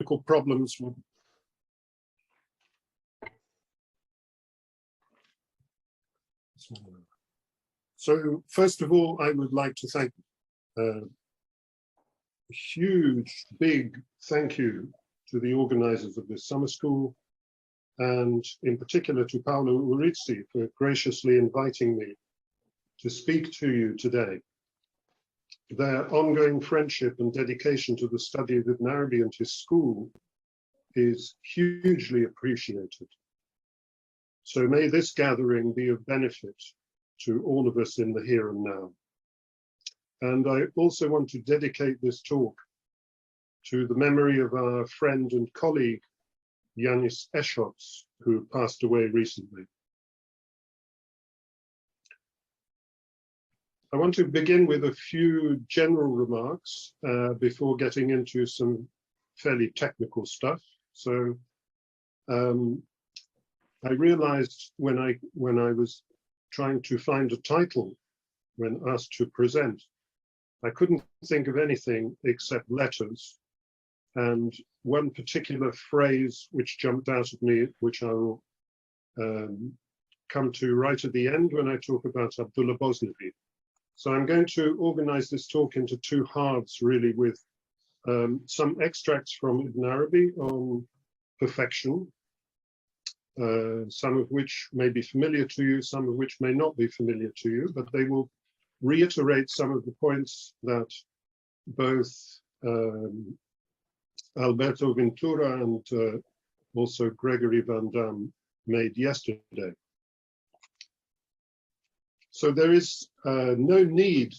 technical problems. So first of all, I would like to thank a huge, big thank you to the organizers of this summer school, and in particular to Paolo Urizzi for graciously inviting me to speak to you today. Their ongoing friendship and dedication to the study of Ibn Arabi and his school is hugely appreciated. So may this gathering be of benefit to all of us in the here and now. And I also want to dedicate this talk to the memory of our friend and colleague, Yanis Eshots, who passed away recently. I want to begin with a few general remarks before getting into some fairly technical stuff. So I realized when I was trying to find a title when asked to present, I couldn't think of anything except letters. And one particular phrase which jumped out at me, which I will come to right at the end when I talk about Abdullah Bosnavi. So I'm going to organize this talk into two halves, really, with some extracts from Ibn Arabi on perfection, some of which may be familiar to you, some of which may not be familiar to you, but they will reiterate some of the points that both Alberto Ventura and also Gregory Van Dam made yesterday. So there is no need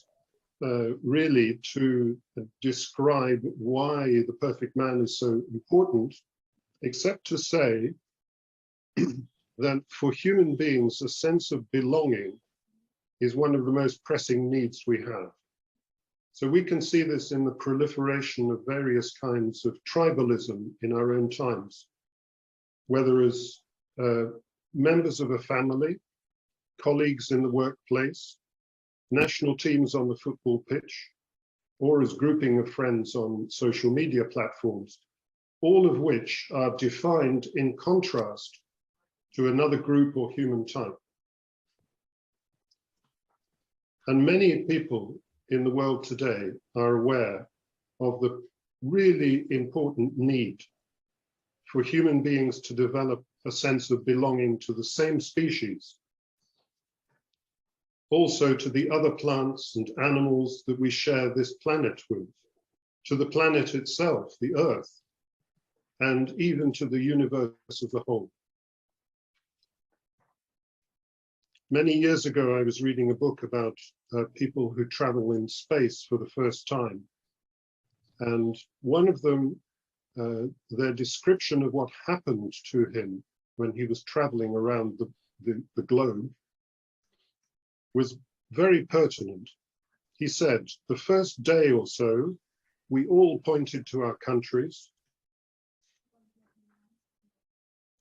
really to describe why the perfect man is so important, except to say that for human beings, a sense of belonging is one of the most pressing needs we have. So we can see this in the proliferation of various kinds of tribalism in our own times, whether as members of a family, colleagues in the workplace, national teams on the football pitch, or as grouping of friends on social media platforms, all of which are defined in contrast to another group or human type. And many people in the world today are aware of the really important need for human beings to develop a sense of belonging to the same species, also to the other plants and animals that we share this planet with, to the planet itself, the Earth, and even to the universe as a whole. Many years ago, I was reading a book about people who travel in space for the first time. And one of them, their description of what happened to him when he was traveling around the globe was very pertinent. He said, the first day or so, we all pointed to our countries.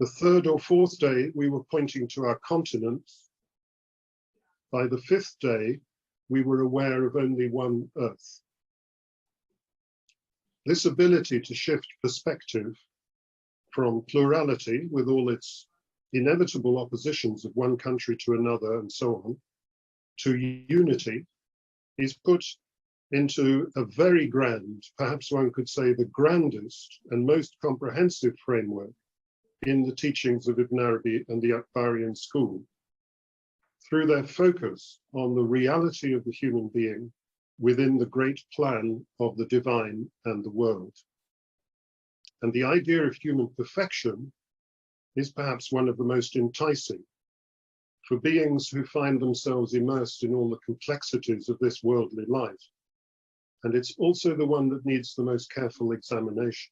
The third or fourth day, we were pointing to our continents. By the fifth day, we were aware of only one Earth. This ability to shift perspective from plurality, with all its inevitable oppositions of one country to another and so on, to unity, is put into a very grand, perhaps one could say the grandest and most comprehensive framework in the teachings of Ibn Arabi and the Akbarian school, through their focus on the reality of the human being within the great plan of the divine and the world. And the idea of human perfection is perhaps one of the most enticing for beings who find themselves immersed in all the complexities of this worldly life. And it's also the one that needs the most careful examination.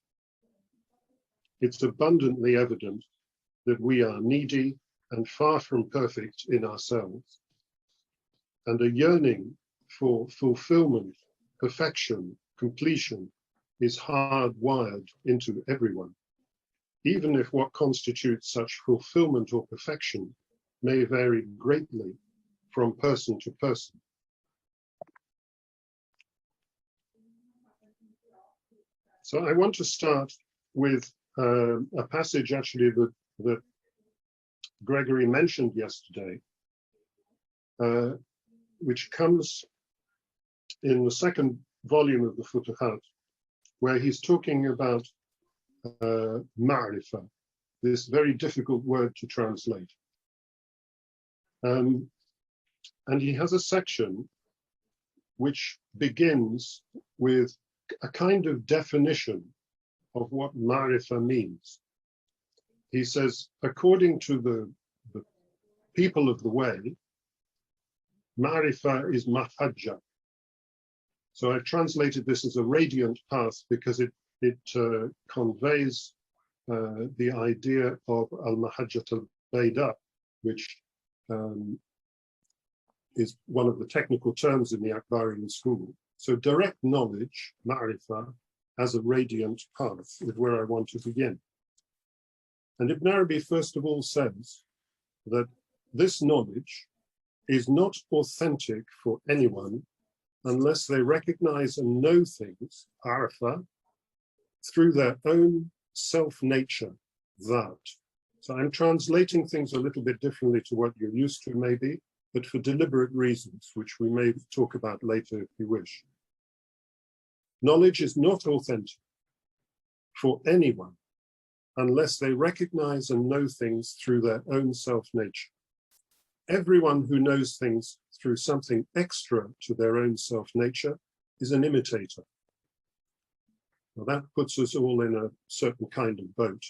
It's abundantly evident that we are needy and far from perfect in ourselves, and a yearning for fulfillment, perfection, completion is hardwired into everyone, even if what constitutes such fulfillment or perfection may vary greatly from person to person. So I want to start with a passage actually that Gregory mentioned yesterday, which comes in the second volume of the Futuhat, where he's talking about Marifa, this very difficult word to translate. And he has a section which begins with a kind of definition of what Marifa means. He says, according to the people of the way, Marifa is mahajja. So I've translated this as a radiant path because it conveys the idea of al-mahajjat al-bayda, which is one of the technical terms in the Akbarian school. So direct knowledge, Marifa, as a radiant path is where I want to begin. And Ibn Arabi first of all says that this knowledge is not authentic for anyone unless they recognize and know things, Arafa, through their own self-nature, that. So I'm translating things a little bit differently to what you're used to maybe, but for deliberate reasons, which we may talk about later if you wish. Knowledge is not authentic for anyone unless they recognize and know things through their own self-nature. Everyone who knows things through something extra to their own self-nature is an imitator. Well, that puts us all in a certain kind of boat.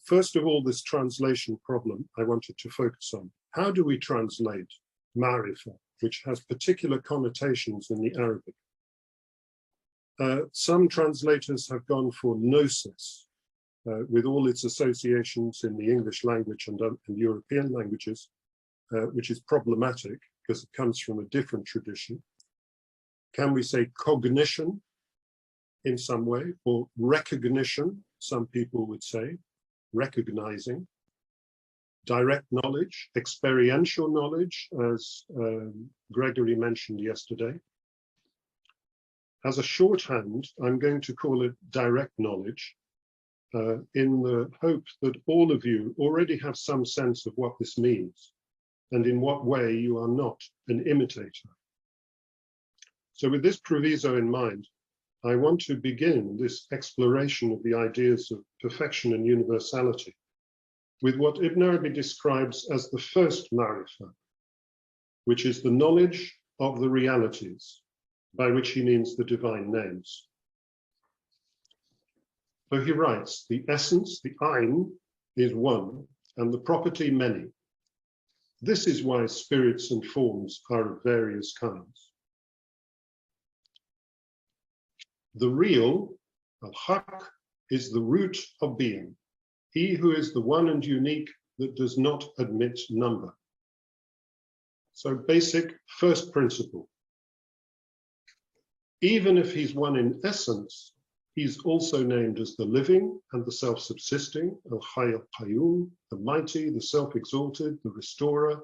First of all, this translation problem I wanted to focus on. How do we translate Marifa, which has particular connotations in the Arabic? Some translators have gone for gnosis, with all its associations in the English language and European languages, which is problematic because it comes from a different tradition. Can we say cognition in some way, or recognition, some people would say, recognizing, direct knowledge, experiential knowledge, as Gregory mentioned yesterday. As a shorthand, I'm going to call it direct knowledge, in the hope that all of you already have some sense of what this means and in what way you are not an imitator. So with this proviso in mind, I want to begin this exploration of the ideas of perfection and universality with what Ibn Arabi describes as the first Marifa, which is the knowledge of the realities, by which he means the divine names. So he writes, the essence, the Ein, is one, and the property many. This is why spirits and forms are of various kinds. The real, al-Haq, is the root of being, he who is the one and unique that does not admit number. So basic first principle. Even if he's one in essence, he's also named as the living and the self-subsisting, al-Hayy al-Qayyum, the mighty, the self-exalted, the restorer,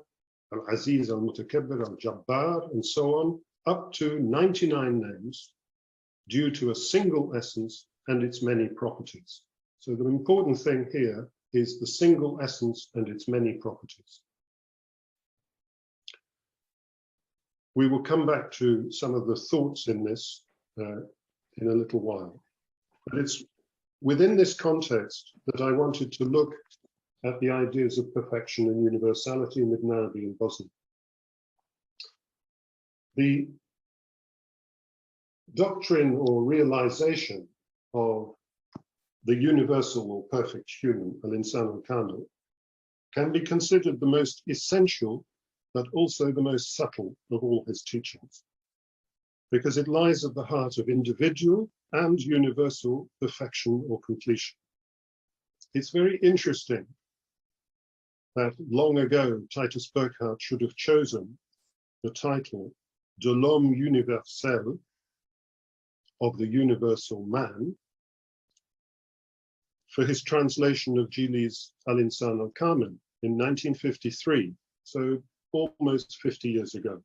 al-Aziz al-Mutakabbir, al-Jabbar, and so on, up to 99 names, due to a single essence and its many properties. So the important thing here is the single essence and its many properties. We will come back to some of the thoughts in this in a little while. But it's within this context that I wanted to look at the ideas of perfection and universality in Ibn Arabi and Bosnia. The doctrine or realization of the universal or perfect human, al-insan al-kamil, can be considered the most essential, but also the most subtle of all his teachings, because it lies at the heart of individual and universal perfection or completion. It's very interesting that long ago, Titus Burckhardt should have chosen the title de l'homme universel, of the universal man, for his translation of Gili's Al-Insan al-Kamil in 1953, so almost 50 years ago.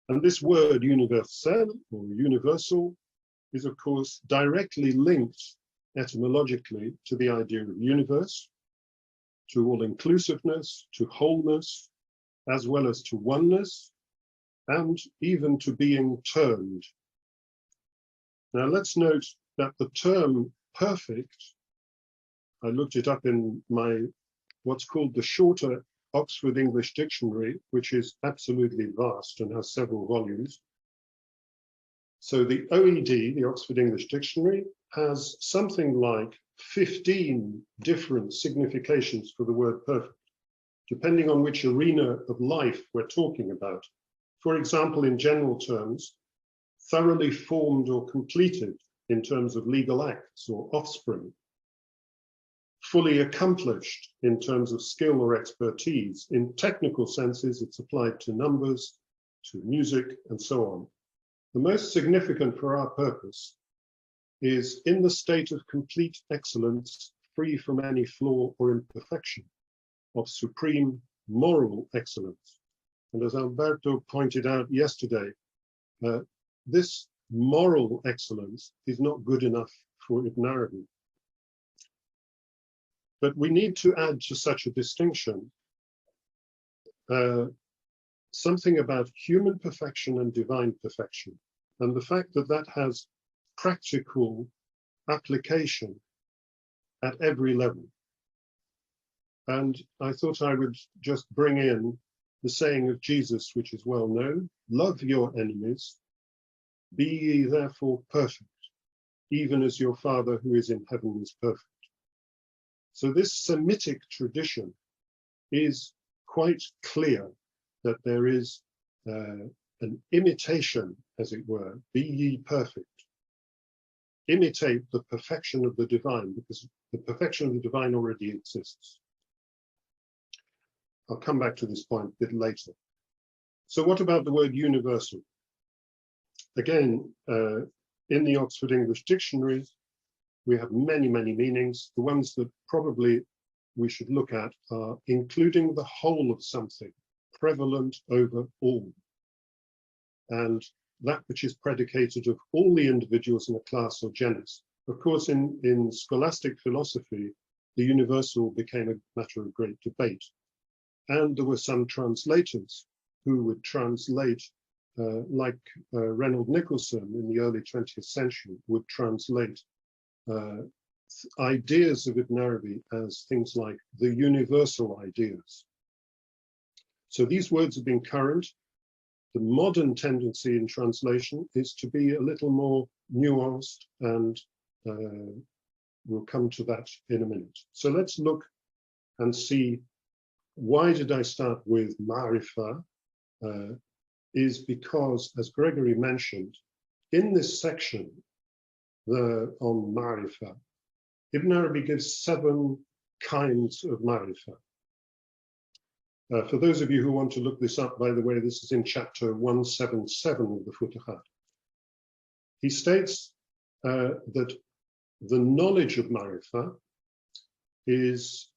And this word universel or universal is, of course, directly linked etymologically to the idea of universe, to all-inclusiveness, to wholeness, as well as to oneness, and even to being turned. Now let's note that the term perfect, I looked it up in my what's called the shorter Oxford English Dictionary, which is absolutely vast and has several volumes. So the OED, the Oxford English Dictionary, has something like 15 different significations for the word perfect, depending on which arena of life we're talking about. For example, in general terms, thoroughly formed or completed in terms of legal acts or offspring, fully accomplished in terms of skill or expertise. In technical senses, it's applied to numbers, to music, and so on. The most significant for our purpose is in the state of complete excellence, free from any flaw or imperfection, of supreme moral excellence. And as Alberto pointed out yesterday, this moral excellence is not good enough for Ibn Arabi. But we need to add to such a distinction something about human perfection and divine perfection, and the fact that that has practical application at every level. And I thought I would just bring in the saying of Jesus, which is well known: love your enemies, be ye therefore perfect, even as your Father who is in heaven is perfect. So this Semitic tradition is quite clear that there is an imitation, as it were, be ye perfect. Imitate the perfection of the divine, because the perfection of the divine already exists. I'll come back to this point a bit later. So what about the word universal? Again, in the Oxford English Dictionary, we have many, many meanings. The ones that probably we should look at are including the whole of something, prevalent over all, and that which is predicated of all the individuals in a class or genus. Of course, in scholastic philosophy, the universal became a matter of great debate. And there were some translators who would translate, like Reynold Nicholson in the early 20th century, would translate ideas of Ibn Arabi as things like the universal ideas. So these words have been current. The modern tendency in translation is to be a little more nuanced, and we'll come to that in a minute. So let's look and see, why did I start with Marifa? Is because, as Gregory mentioned, in this section on Marifa, Ibn Arabi gives 7 kinds of Marifa. For those of you who want to look this up, by the way, this is in chapter 177 of the Futuhat. He states that the knowledge of Marifa is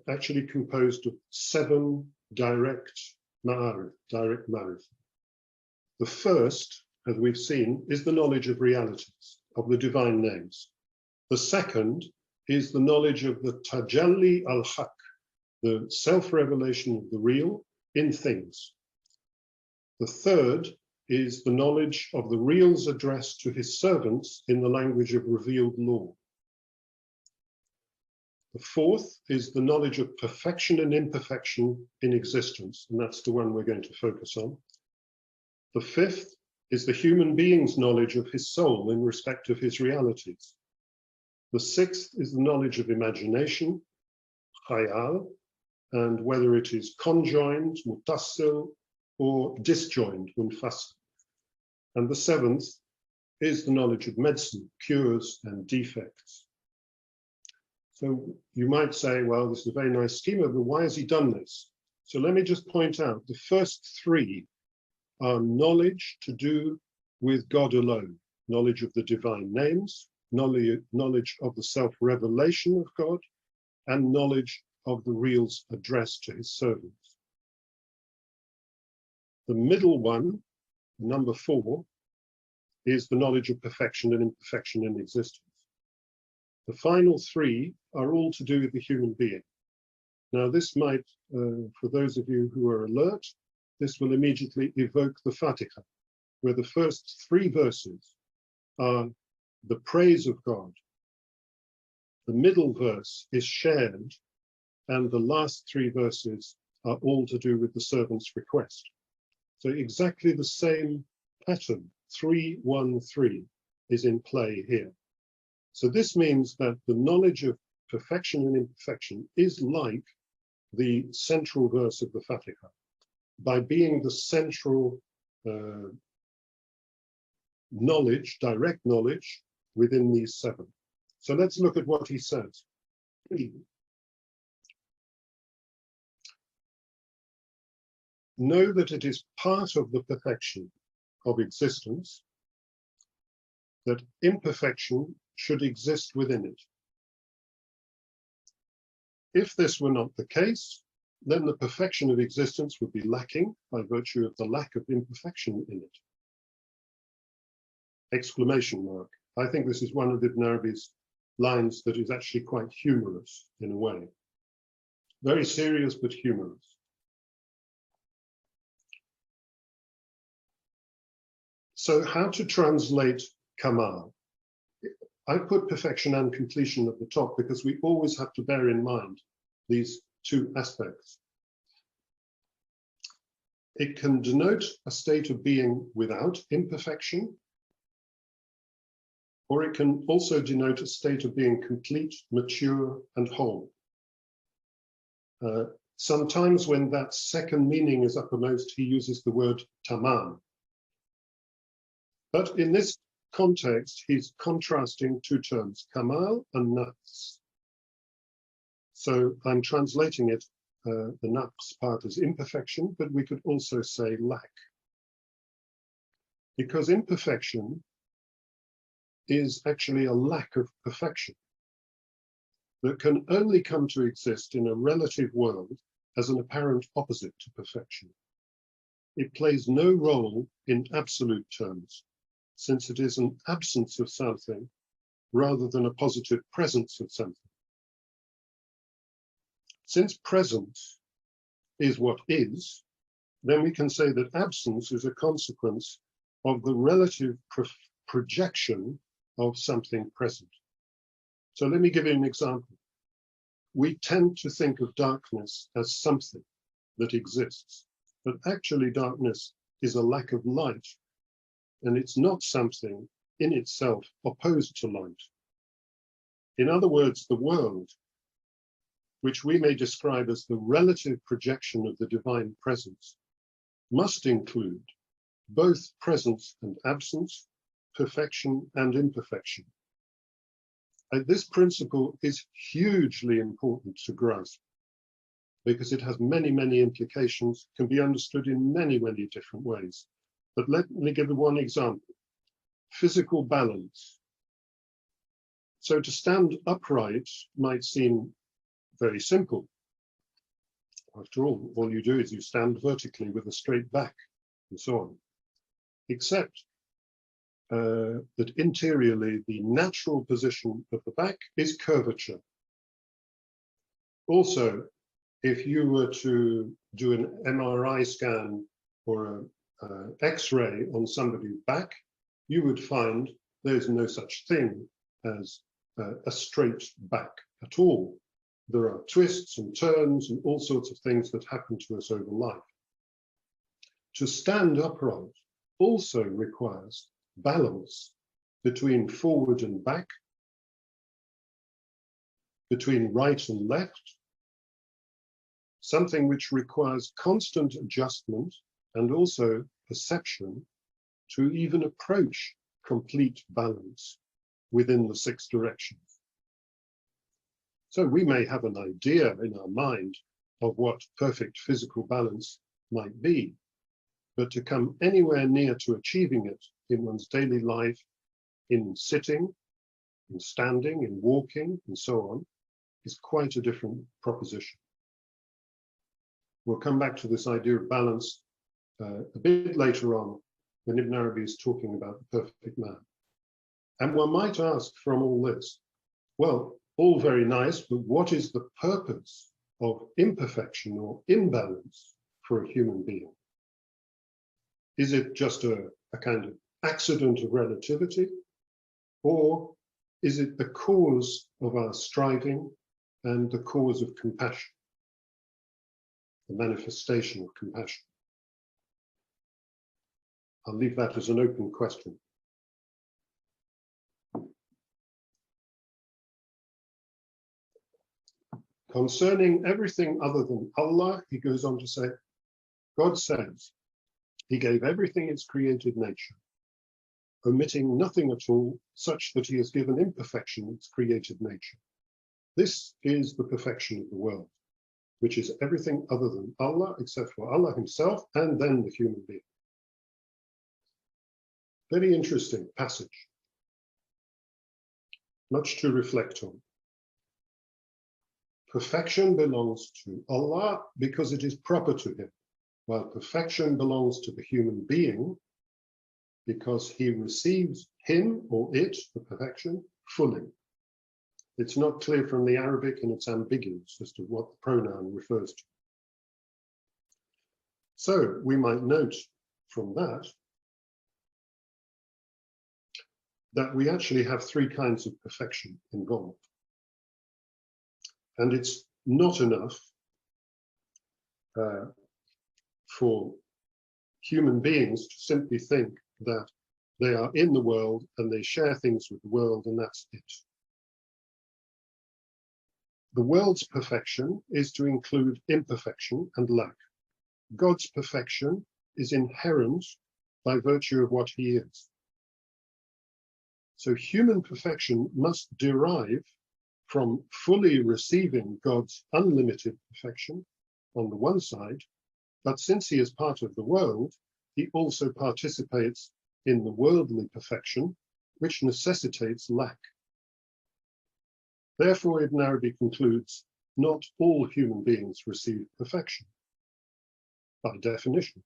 actually composed of 7 direct ma'arif, direct Marifa. The first, as we've seen, is the knowledge of realities, of the divine names. The second is the knowledge of the tajalli al-haq, the self-revelation of the real in things. The third is the knowledge of the real's address to his servants in the language of revealed law. The fourth is the knowledge of perfection and imperfection in existence, and that's the one we're going to focus on. The fifth is the human being's knowledge of his soul in respect of his realities. The sixth is the knowledge of imagination, khayal, and whether it is conjoined, mutassil, or disjoined, munfasil. And the seventh is the knowledge of medicine, cures, and defects. So you might say, well, this is a very nice schema, but why has he done this? So let me just point out, the first 3 are knowledge to do with God alone, knowledge of the divine names, knowledge of the self-revelation of God, and knowledge of the real's address to his servants. The middle one, number 4, is the knowledge of perfection and imperfection in existence. The final three are all to do with the human being. Now, this might, for those of you who are alert, this will immediately evoke the Fatiha, where the first three verses are the praise of God. The middle verse is shared, and the last three verses are all to do with the servant's request. So exactly the same pattern, 3-1-3, is in play here. So this means that the knowledge of perfection and imperfection is like the central verse of the Fatiha, by being the central knowledge, direct knowledge within these seven. So let's look at what he says. Know that it is part of the perfection of existence that imperfection should exist within it. If this were not the case, then the perfection of existence would be lacking by virtue of the lack of imperfection in it. Exclamation mark. I think this is one of Ibn Arabi's lines that is actually quite humorous in a way. Very serious, but humorous. So how to translate Kamal? I put perfection and completion at the top because we always have to bear in mind these two aspects. It can denote a state of being without imperfection, or it can also denote a state of being complete, mature, and whole. Sometimes when that second meaning is uppermost, he uses the word tamam. But in this context, he's contrasting two terms, kamal and naqs. So I'm translating it, the naqs part as imperfection, but we could also say lack. Because imperfection is actually a lack of perfection that can only come to exist in a relative world as an apparent opposite to perfection. It plays no role in absolute terms, since it is an absence of something rather than a positive presence of something. Since presence is what is, then we can say that absence is a consequence of the relative projection of something present. So let me give you an example. We tend to think of darkness as something that exists, but actually darkness is a lack of light, and it's not something in itself opposed to light. In other words, the world, which we may describe as the relative projection of the divine presence, must include both presence and absence, perfection and imperfection. And this principle is hugely important to grasp because it has many, many implications, can be understood in many, many different ways. But let me give you one example. Physical balance. So to stand upright might seem very simple. After all you do is you stand vertically with a straight back and so on. Except that interiorly, the natural position of the back is curvature. Also, if you were to do an MRI scan or an X-ray on somebody's back, you would find there's no such thing as a straight back at all. There are twists and turns and all sorts of things that happen to us over life. To stand upright also requires balance between forward and back, between right and left, something which requires constant adjustment and also perception to even approach complete balance within the six directions. So we may have an idea in our mind of what perfect physical balance might be, but to come anywhere near to achieving it in one's daily life, in sitting, in standing, in walking, and so on, is quite a different proposition. We'll come back to this idea of balance a bit later on when Ibn Arabi is talking about the perfect man. And one might ask from all this, well, all very nice, but what is the purpose of imperfection or imbalance for a human being? Is it just a kind of accident of relativity? Or is it the cause of our striving and the cause of compassion, the manifestation of compassion? I'll leave that as an open question. Concerning everything other than Allah, he goes on to say, God says, he gave everything its created nature, omitting nothing at all, such that he has given imperfection its created nature. This is the perfection of the world, which is everything other than Allah, except for Allah himself, and then the human being. Very interesting passage. Much to reflect on. Perfection belongs to Allah because it is proper to him, while perfection belongs to the human being because he receives him or it, the perfection, fully. It's not clear from the Arabic and it's ambiguous as to what the pronoun refers to. So we might note from that we actually have three kinds of perfection involved. And it's not enough for human beings to simply think that they are in the world and they share things with the world and that's it. The world's perfection is to include imperfection and lack. God's perfection is inherent by virtue of what he is. So human perfection must derive from fully receiving God's unlimited perfection on the one side, but since he is part of the world, he also participates in the worldly perfection, which necessitates lack. Therefore, Ibn Arabi concludes, not all human beings receive perfection, by definition.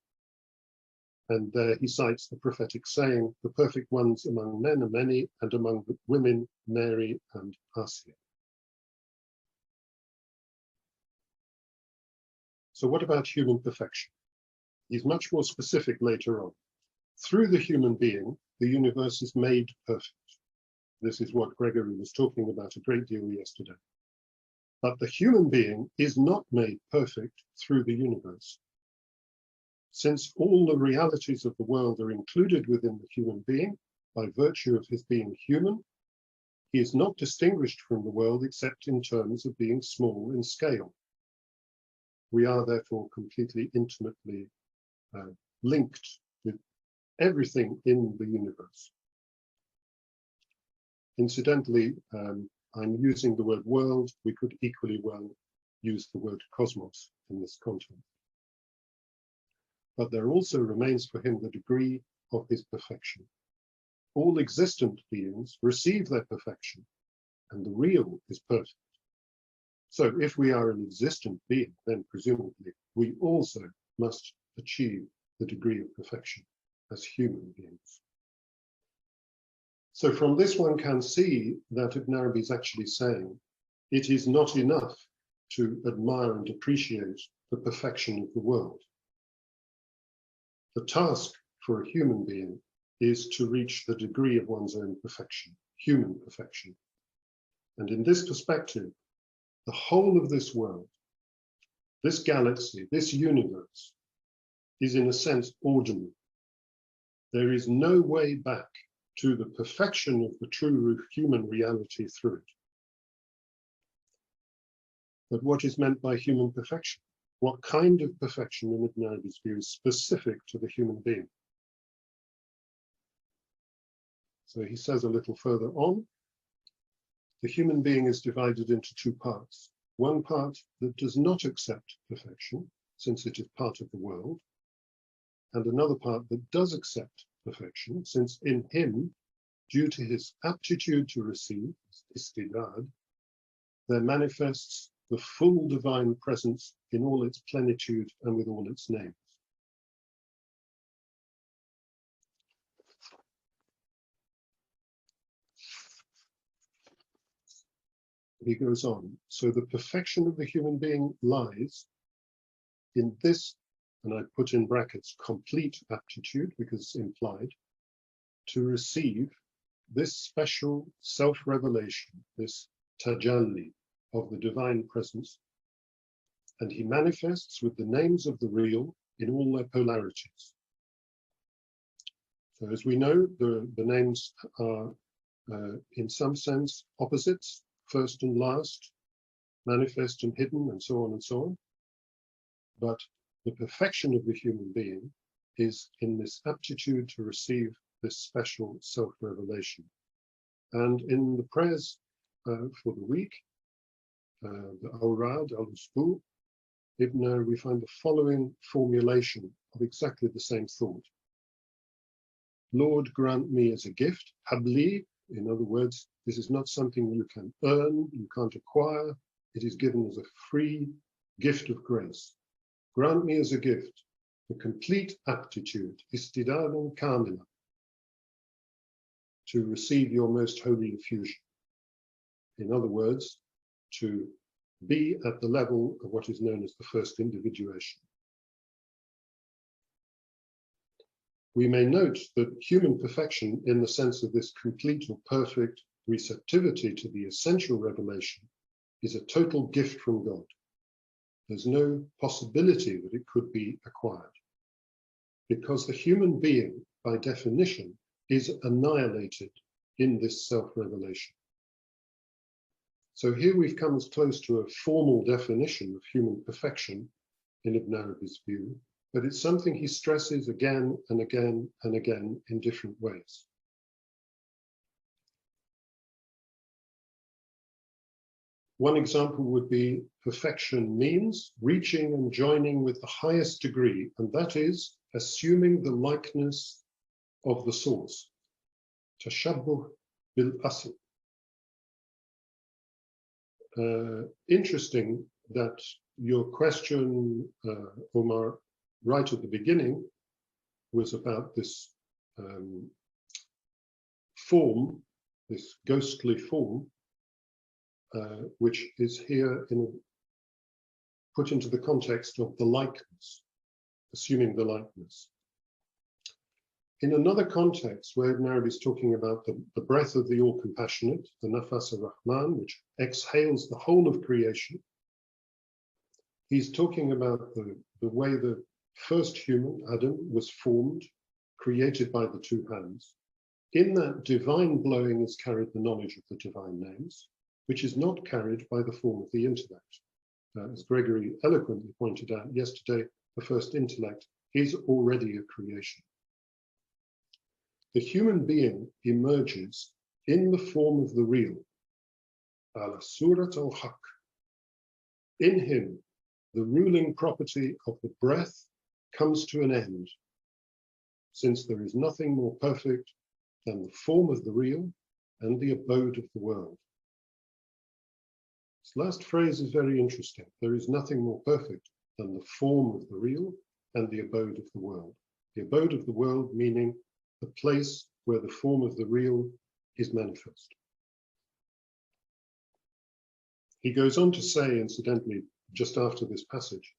And there he cites the prophetic saying, the perfect ones among men are many, and among the women, Mary and Asiya. So what about human perfection? He's much more specific later on. Through the human being, the universe is made perfect. This is what Gregory was talking about a great deal yesterday. But the human being is not made perfect through the universe. Since all the realities of the world are included within the human being by virtue of his being human, he is not distinguished from the world except in terms of being small in scale. We are therefore completely intimately linked with everything in the universe. Incidentally, I'm using the word world. We could equally well use the word cosmos in this context. But there also remains for him the degree of his perfection. All existent beings receive their perfection, and the real is perfect. So if we are an existent being, then presumably we also must achieve the degree of perfection as human beings. So from this one can see that Ibn Arabi is actually saying it is not enough to admire and appreciate the perfection of the world. The task for a human being is to reach the degree of one's own perfection, human perfection. And in this perspective, the whole of this world, this galaxy, this universe, is in a sense ordinary. There is no way back to the perfection of the true human reality through it. But what is meant by human perfection? What kind of perfection in Ibn Arabi's view is specific to the human being? So he says a little further on, the human being is divided into two parts. One part that does not accept perfection, since it is part of the world, and another part that does accept perfection, since in him, due to his aptitude to receive, istidad, there manifests the full divine presence in all its plenitude and with all its names. he goes on. So the perfection of the human being lies in this, and I put in brackets, complete aptitude, because it's implied, to receive this special self-revelation, this tajalli of the divine presence, and he manifests with the names of the real in all their polarities. So as we know, the names are in some sense opposites, first and last, manifest and hidden, and so on and so on. But the perfection of the human being is in this aptitude to receive this special self-revelation. And in the prayers for the week, the Awrad al-Usbu, we find the following formulation of exactly the same thought. Lord, grant me as a gift, habli, in other words, this is not something you can earn, you can't acquire, it is given as a free gift of grace. Grant me as a gift the complete aptitude, istidadan kamila, to receive your most holy effusion. In other words, to be at the level of what is known as the first individuation. We may note that human perfection, in the sense of this complete or perfect receptivity to the essential revelation, is a total gift from God. There's no possibility that it could be acquired, because the human being, by definition, is annihilated in this self-revelation. So here we've come as close to a formal definition of human perfection in Ibn Arabi's view, but it's something he stresses again and again and again in different ways. One example would be perfection means reaching and joining with the highest degree, and that is assuming the likeness of the source. Tashabbuh bil asl. Interesting that your question, Omar, right at the beginning was about this form, this ghostly form, which is here put into the context of the likeness, assuming the likeness. In another context, where Ibn Arabi is talking about the breath of the All-Compassionate, the Nafas ar-Rahman, which exhales the whole of creation, he's talking about the way the first human, Adam, was formed, created by the two hands. In that divine blowing is carried the knowledge of the divine names, which is not carried by the form of the intellect. As Gregory eloquently pointed out yesterday, the first intellect is already a creation. The human being emerges in the form of the real, ala surat al-haq. In him, the ruling property of the breath comes to an end, since there is nothing more perfect than the form of the real and the abode of the world. This last phrase is very interesting. There is nothing more perfect than the form of the real and the abode of the world. The abode of the world meaning the place where the form of the real is manifest. He goes on to say, incidentally, just after this passage,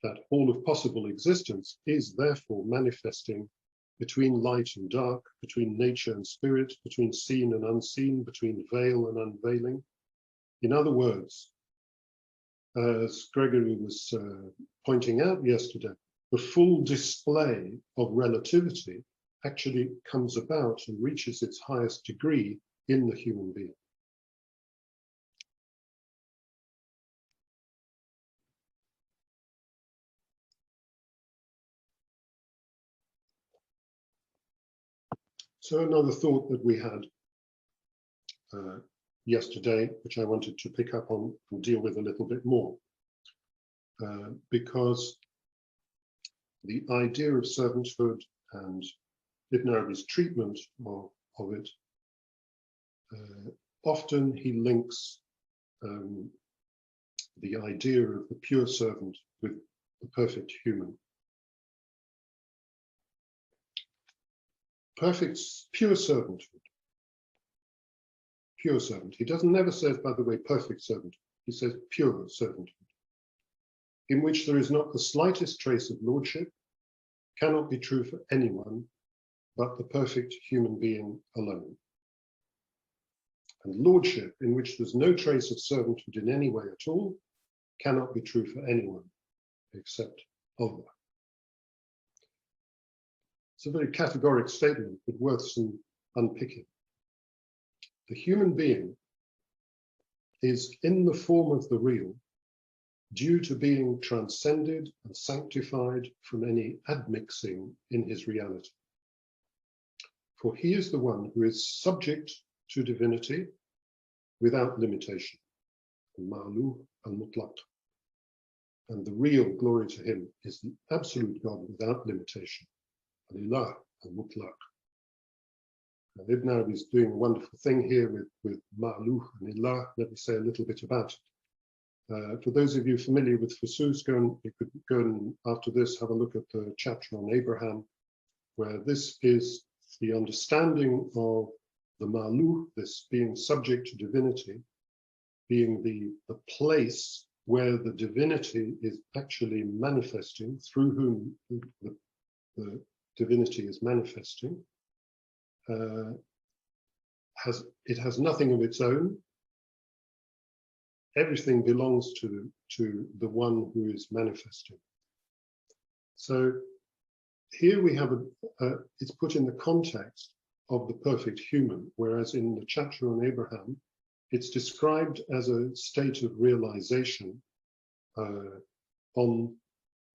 that all of possible existence is therefore manifesting between light and dark, between nature and spirit, between seen and unseen, between veil and unveiling. In other words, as Gregory was pointing out yesterday, the full display of relativity actually comes about and reaches its highest degree in the human being. So another thought that we had yesterday, which I wanted to pick up on and deal with a little bit more, because the idea of servanthood and Ibn Arabi's treatment of it, often he links the idea of the pure servant with the perfect human. Perfect, pure servanthood. pure servant. He doesn't never say, by the way, perfect servant. He says pure servant, in which there is not the slightest trace of lordship, cannot be true for anyone but the perfect human being alone. And lordship, in which there's no trace of servanthood in any way at all, cannot be true for anyone except Allah. It's a very categoric statement, but worth some unpicking. The human being is in the form of the real, due to being transcended and sanctified from any admixing in his reality. For he is the one who is subject to divinity without limitation, al-ma'luh al-mutlaq. And the real, glory to him, is the absolute God without limitation, al-ilah al-mutlaq. And Ibn Arabi is doing a wonderful thing here with ma'luh and ilah. Let me say a little bit about it. For those of you familiar with Fusus, you could go and after this have a look at the chapter on Abraham, where this is the understanding of the ma'luh, this being subject to divinity, being the place where the divinity is actually manifesting, through whom the divinity is manifesting. It has nothing of its own. Everything belongs to the one who is manifesting. So here we have it's put in the context of the perfect human, whereas in the chapter on Abraham, it's described as a state of realization in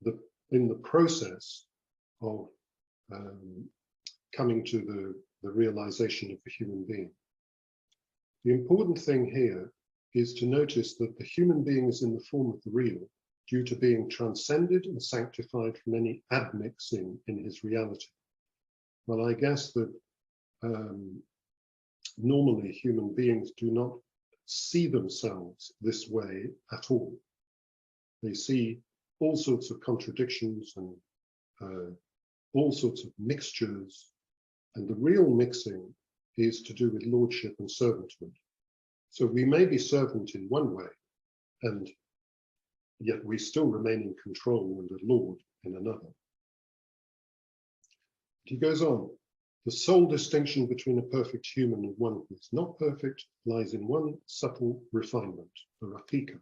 the process of coming to the realization of the human being. The important thing here is to notice that the human being is in the form of the real, due to being transcended and sanctified from any admixing in his reality. Well, I guess that normally human beings do not see themselves this way at all. They see all sorts of contradictions and all sorts of mixtures, and the real mixing is to do with lordship and servanthood. So we may be servant in one way, and yet we still remain in control and a lord in another. He goes on, the sole distinction between a perfect human and one who is not perfect lies in one subtle refinement, the raqiqa,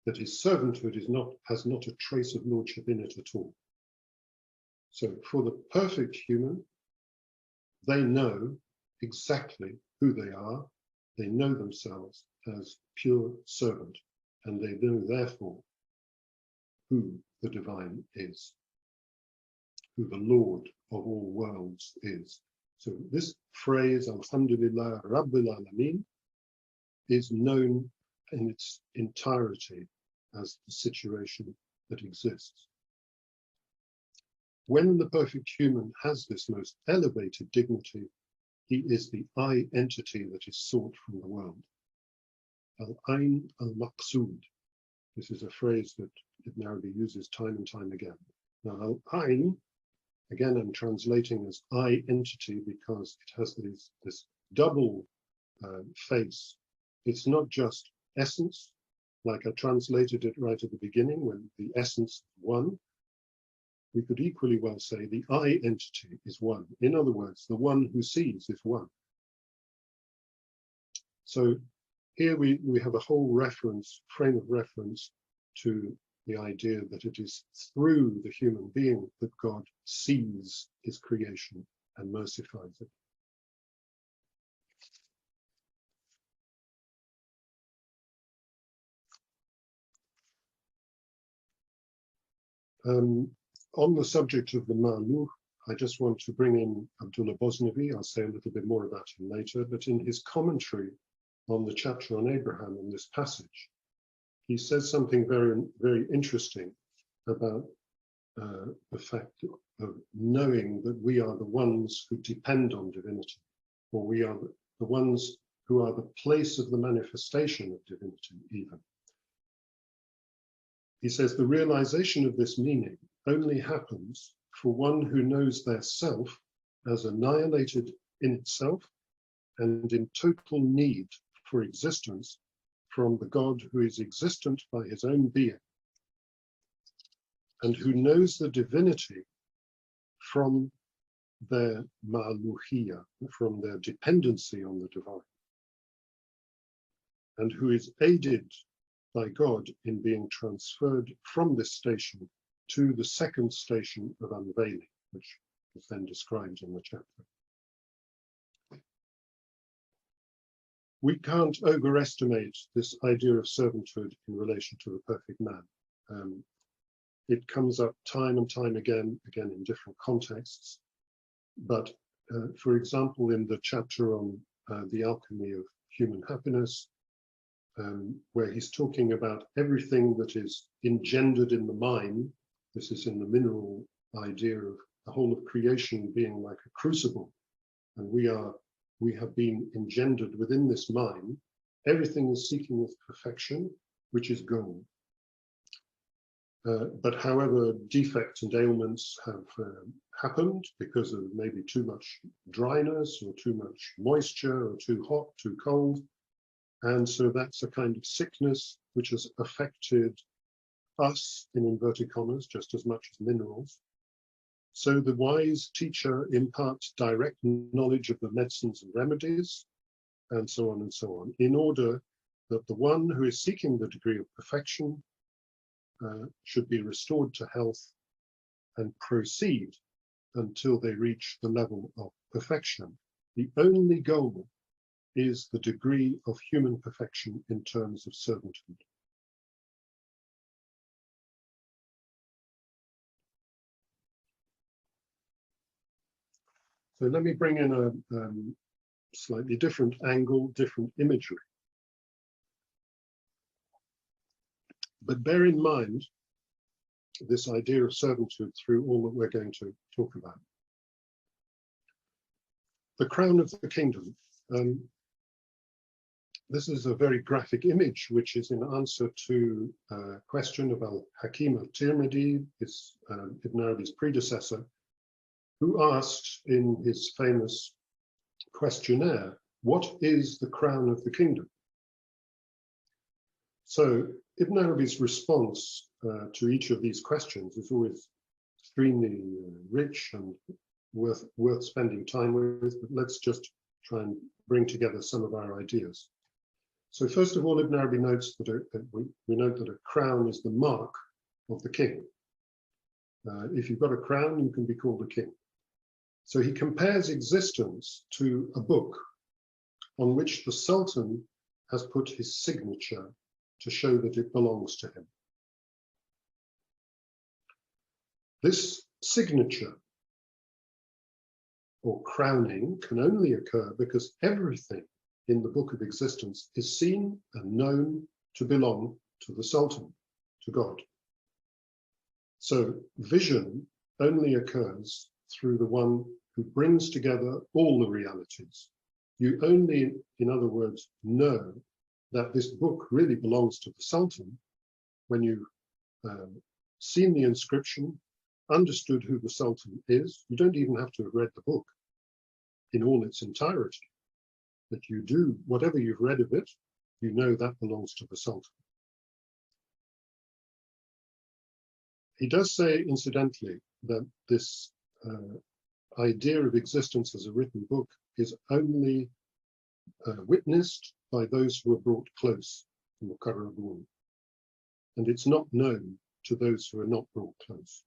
that his servanthood has not a trace of lordship in it at all. So for the perfect human, they know exactly who they are. They know themselves as pure servant, and they know therefore who the divine is, who the Lord of all worlds is. So this phrase, Alhamdulillah Rabbil Alameen, is known in its entirety as the situation that exists. When the perfect human has this most elevated dignity, he is the I entity that is sought from the world. Al-Ain al-Maqsood. This is a phrase that Ibn Arabi uses time and time again. Now, Al-Ain, again, I'm translating as I entity because it has this double face. It's not just essence, like I translated it right at the beginning when the essence is one. We could equally well say the I entity is one. In other words, the one who sees is one. So here we have a whole frame of reference to the idea that it is through the human being that God sees his creation and mercifies it. On the subject of the ma'luh, I just want to bring in Abdullah Bosnavi. I'll say a little bit more about him later, but in his commentary on the chapter on Abraham in this passage, he says something very, very interesting about the fact of knowing that we are the ones who depend on divinity, or we are the ones who are the place of the manifestation of divinity even. He says the realization of this meaning only happens for one who knows their self as annihilated in itself and in total need for existence from the God who is existent by his own being, and who knows the divinity from their ma'aluhiyya, from their dependency on the divine, and who is aided by God in being transferred from this station to the second station of unveiling, which is then described in the chapter. We can't overestimate this idea of servanthood in relation to the perfect man. It comes up time and time again in different contexts. But for example, in the chapter on the alchemy of human happiness, where he's talking about everything that is engendered in the mind, this is in the mineral idea of the whole of creation being like a crucible, and we have been engendered within this mind. Everything is seeking its perfection, which is gold. But however, defects and ailments have happened because of maybe too much dryness or too much moisture or too hot, too cold. And so that's a kind of sickness which has affected us, in inverted commas, just as much as minerals. So the wise teacher imparts direct knowledge of the medicines and remedies, and so on, in order that the one who is seeking the degree of perfection should be restored to health and proceed until they reach the level of perfection. The only goal is the degree of human perfection in terms of servanthood. So let me bring in a slightly different angle, different imagery. But bear in mind this idea of servanthood through all that we're going to talk about. The crown of the kingdom. This is a very graphic image, which is in answer to a question of Al-Hakim al-Tirmidhi, Ibn Arabi's predecessor, who asked in his famous questionnaire, what is the crown of the kingdom? So Ibn Arabi's response to each of these questions is always extremely rich and worth spending time with, but let's just try and bring together some of our ideas. So first of all, Ibn Arabi notes that we note that a crown is the mark of the king. If you've got a crown, you can be called a king. So he compares existence to a book on which the Sultan has put his signature to show that it belongs to him. This signature or crowning can only occur because everything in the book of existence is seen and known to belong to the Sultan, to God. So vision only occurs through the one who brings together all the realities. You only, in other words, know that this book really belongs to the Sultan when you've seen the inscription, understood who the Sultan is. You don't even have to have read the book in all its entirety, but you do, whatever you've read of it, you know that belongs to the Sultan. He does say, incidentally, that this idea of existence as a written book is only witnessed by those who are brought close, muqarrabun, and it's not known to those who are not brought close.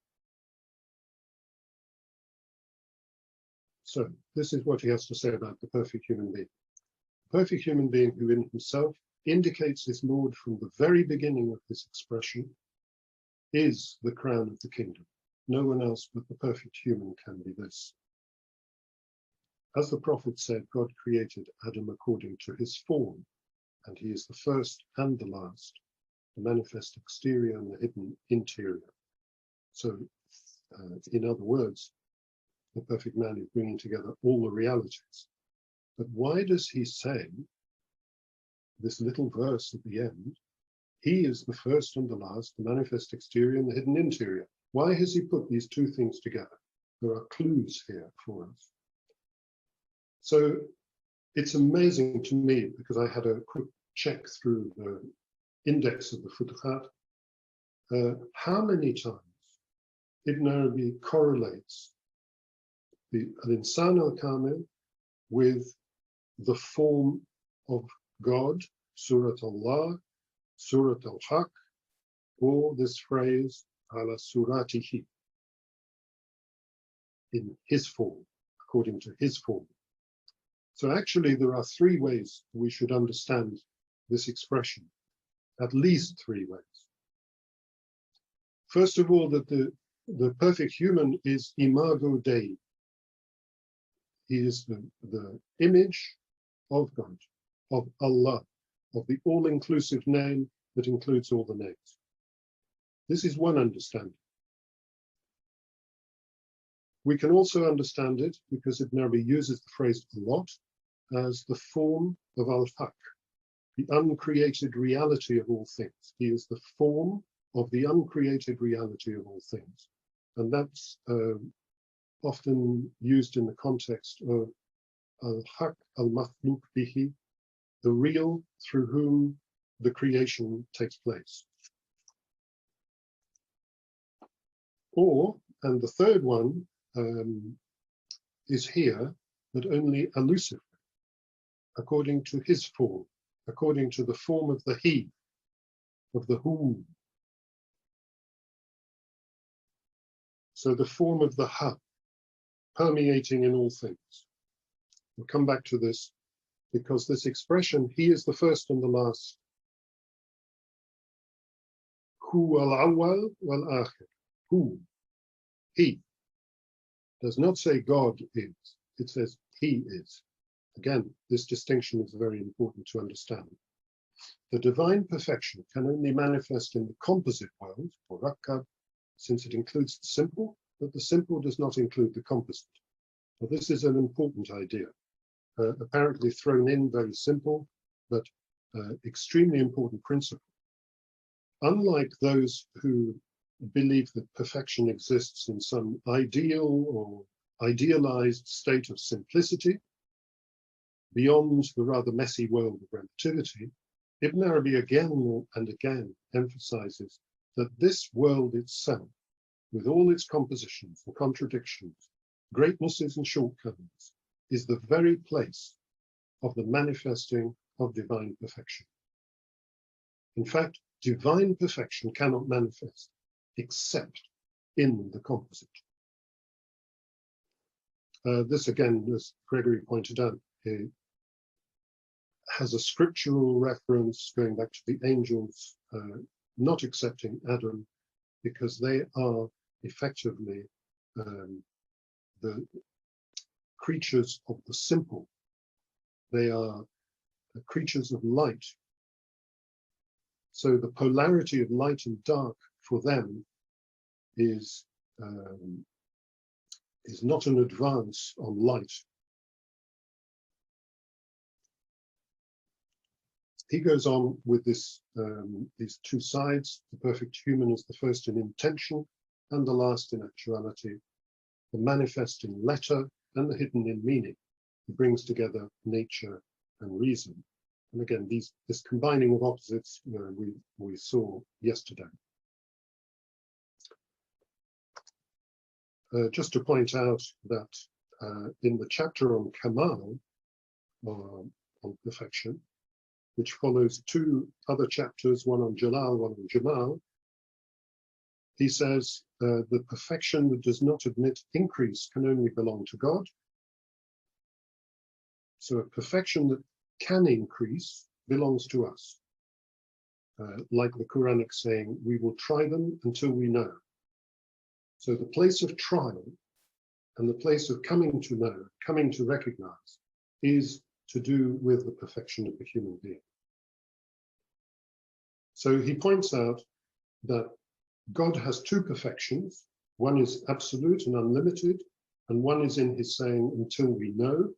So this is what he has to say about the perfect human being. The perfect human being who in himself indicates his Lord from the very beginning of his expression is the crown of the kingdom. No one else but the perfect human can be this. As the prophet said, God created Adam according to his form, and he is the first and the last, the manifest exterior and the hidden interior. So, in other words, the perfect man is bringing together all the realities. But why does he say, this little verse at the end, he is the first and the last, the manifest exterior and the hidden interior? Why has he put these two things together? There are clues here for us. So it's amazing to me, because I had a quick check through the index of the Futuhat, how many times Ibn Arabi correlates the al-insan al-kamil with the form of God, Surat Allah, Surat al-Haq, or this phrase, ala suratihi, in his form, according to his form. So actually there are three ways we should understand this expression, at least three ways. First of all, that the perfect human is imago Dei. He is the image of God, of Allah, of the all-inclusive name that includes all the names. This is one understanding. We can also understand it, because Ibn Arabi uses the phrase a lot, as the form of al-Haq, the uncreated reality of all things. He is the form of the uncreated reality of all things. And that's often used in the context of al-Haq al-Makhluq bihi, the real through whom the creation takes place. Or, and the third one is here, but only elusively, according to his form, according to the form of the he, of the whom. So the form of the ha, permeating in all things. We'll come back to this, because this expression, he is the first and the last. Hu al-awwal wal-akhir. Who, he, does not say God is, it says he is. Again, this distinction is very important to understand. The divine perfection can only manifest in the composite world, or rakkab, since it includes the simple, but the simple does not include the composite. Well, this is an important idea, apparently thrown in very simple, but extremely important principle. Unlike those who believe that perfection exists in some ideal or idealized state of simplicity, beyond the rather messy world of relativity, Ibn Arabi again and again emphasizes that this world itself, with all its compositions and contradictions, greatnesses and shortcomings, is the very place of the manifesting of divine perfection. In fact, divine perfection cannot manifest except in the composite. This again, as Gregory pointed out, has a scriptural reference going back to the angels not accepting Adam, because they are effectively the creatures of the simple. They are the creatures of light. So the polarity of light and dark for them is not an advance on light. He goes on with this, these two sides. The perfect human is the first in intention and the last in actuality, the manifest in letter and the hidden in meaning. He brings together nature and reason. And again, this combining of opposites we saw yesterday. Just to point out that in the chapter on Kamal, on perfection, which follows two other chapters, one on Jalal, one on Jamal, he says the perfection that does not admit increase can only belong to God. So a perfection that can increase belongs to us. Like the Quranic saying, we will try them until we know. So the place of trial and the place of coming to know, coming to recognize, is to do with the perfection of the human being. So he points out that God has two perfections. One is absolute and unlimited, and one is in his saying, until we know.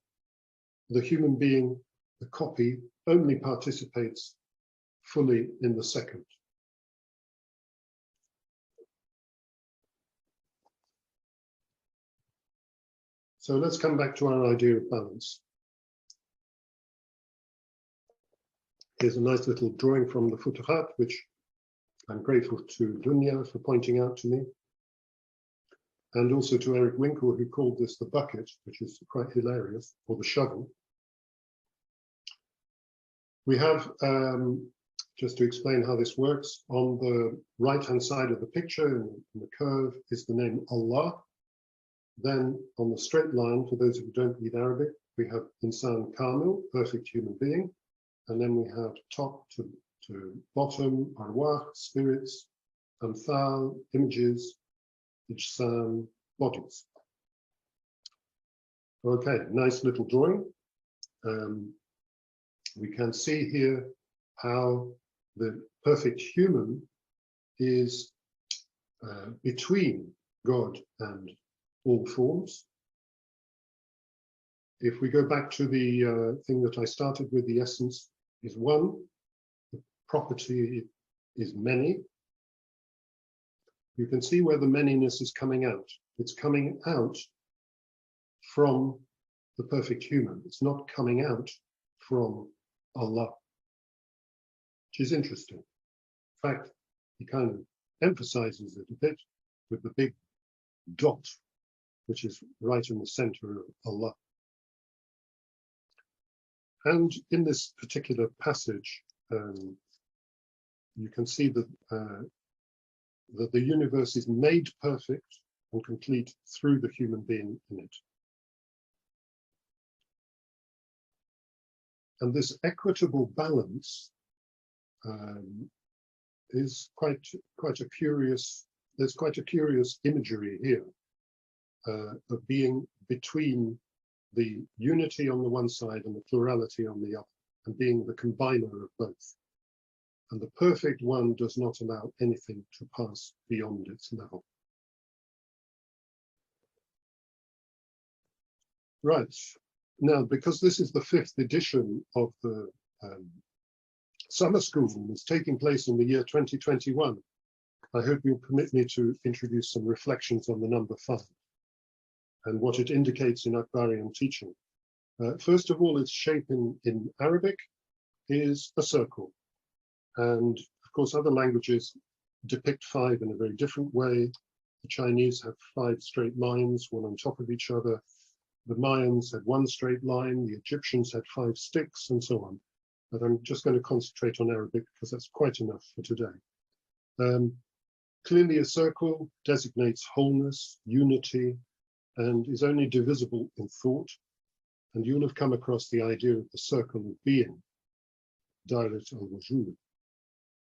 The human being, the copy, only participates fully in the second. So let's come back to our idea of balance. Here's a nice little drawing from the Futuhat, which I'm grateful to Dunya for pointing out to me, and also to Eric Winkle, who called this the bucket, which is quite hilarious, or the shovel. We have, just to explain how this works, on the right-hand side of the picture, in the curve, is the name Allah. Then on the straight line, for those who don't read Arabic, we have Insan Kamil, perfect human being. And then we have top to bottom, Arwah, spirits, Amthal, images, Ijsam, bodies. Okay, nice little drawing. We can see here how the perfect human is between God and all forms. If we go back to the thing that I started with, the essence is one, the property is many. You can see where the manyness is coming out. It's coming out from the perfect human. It's not coming out from Allah, which is interesting. In fact, he kind of emphasizes it a bit with the big dot, which is right in the center of Allah. And in this particular passage, you can see that, that the universe is made perfect and complete through the human being in it. And this equitable balance is quite a curious, there's quite a curious imagery here of being between the unity on the one side and the plurality on the other, and being the combiner of both. And the perfect one does not allow anything to pass beyond its level. Right, now because this is the 5th edition of the summer school and it's taking place in the year 2021, I hope you'll permit me to introduce some reflections on the number 5 and what it indicates in Akbarian teaching. First of all, its shape in Arabic is a circle. And of course, other languages depict 5 in a very different way. The Chinese have 5 straight lines, one on top of each other. The Mayans had 1 straight line. The Egyptians had 5 sticks, and so on. But I'm just going to concentrate on Arabic because that's quite enough for today. Clearly, a circle designates wholeness, unity, and is only divisible in thought. And you'll have come across the idea of the circle of being, Dairat al-Wujud,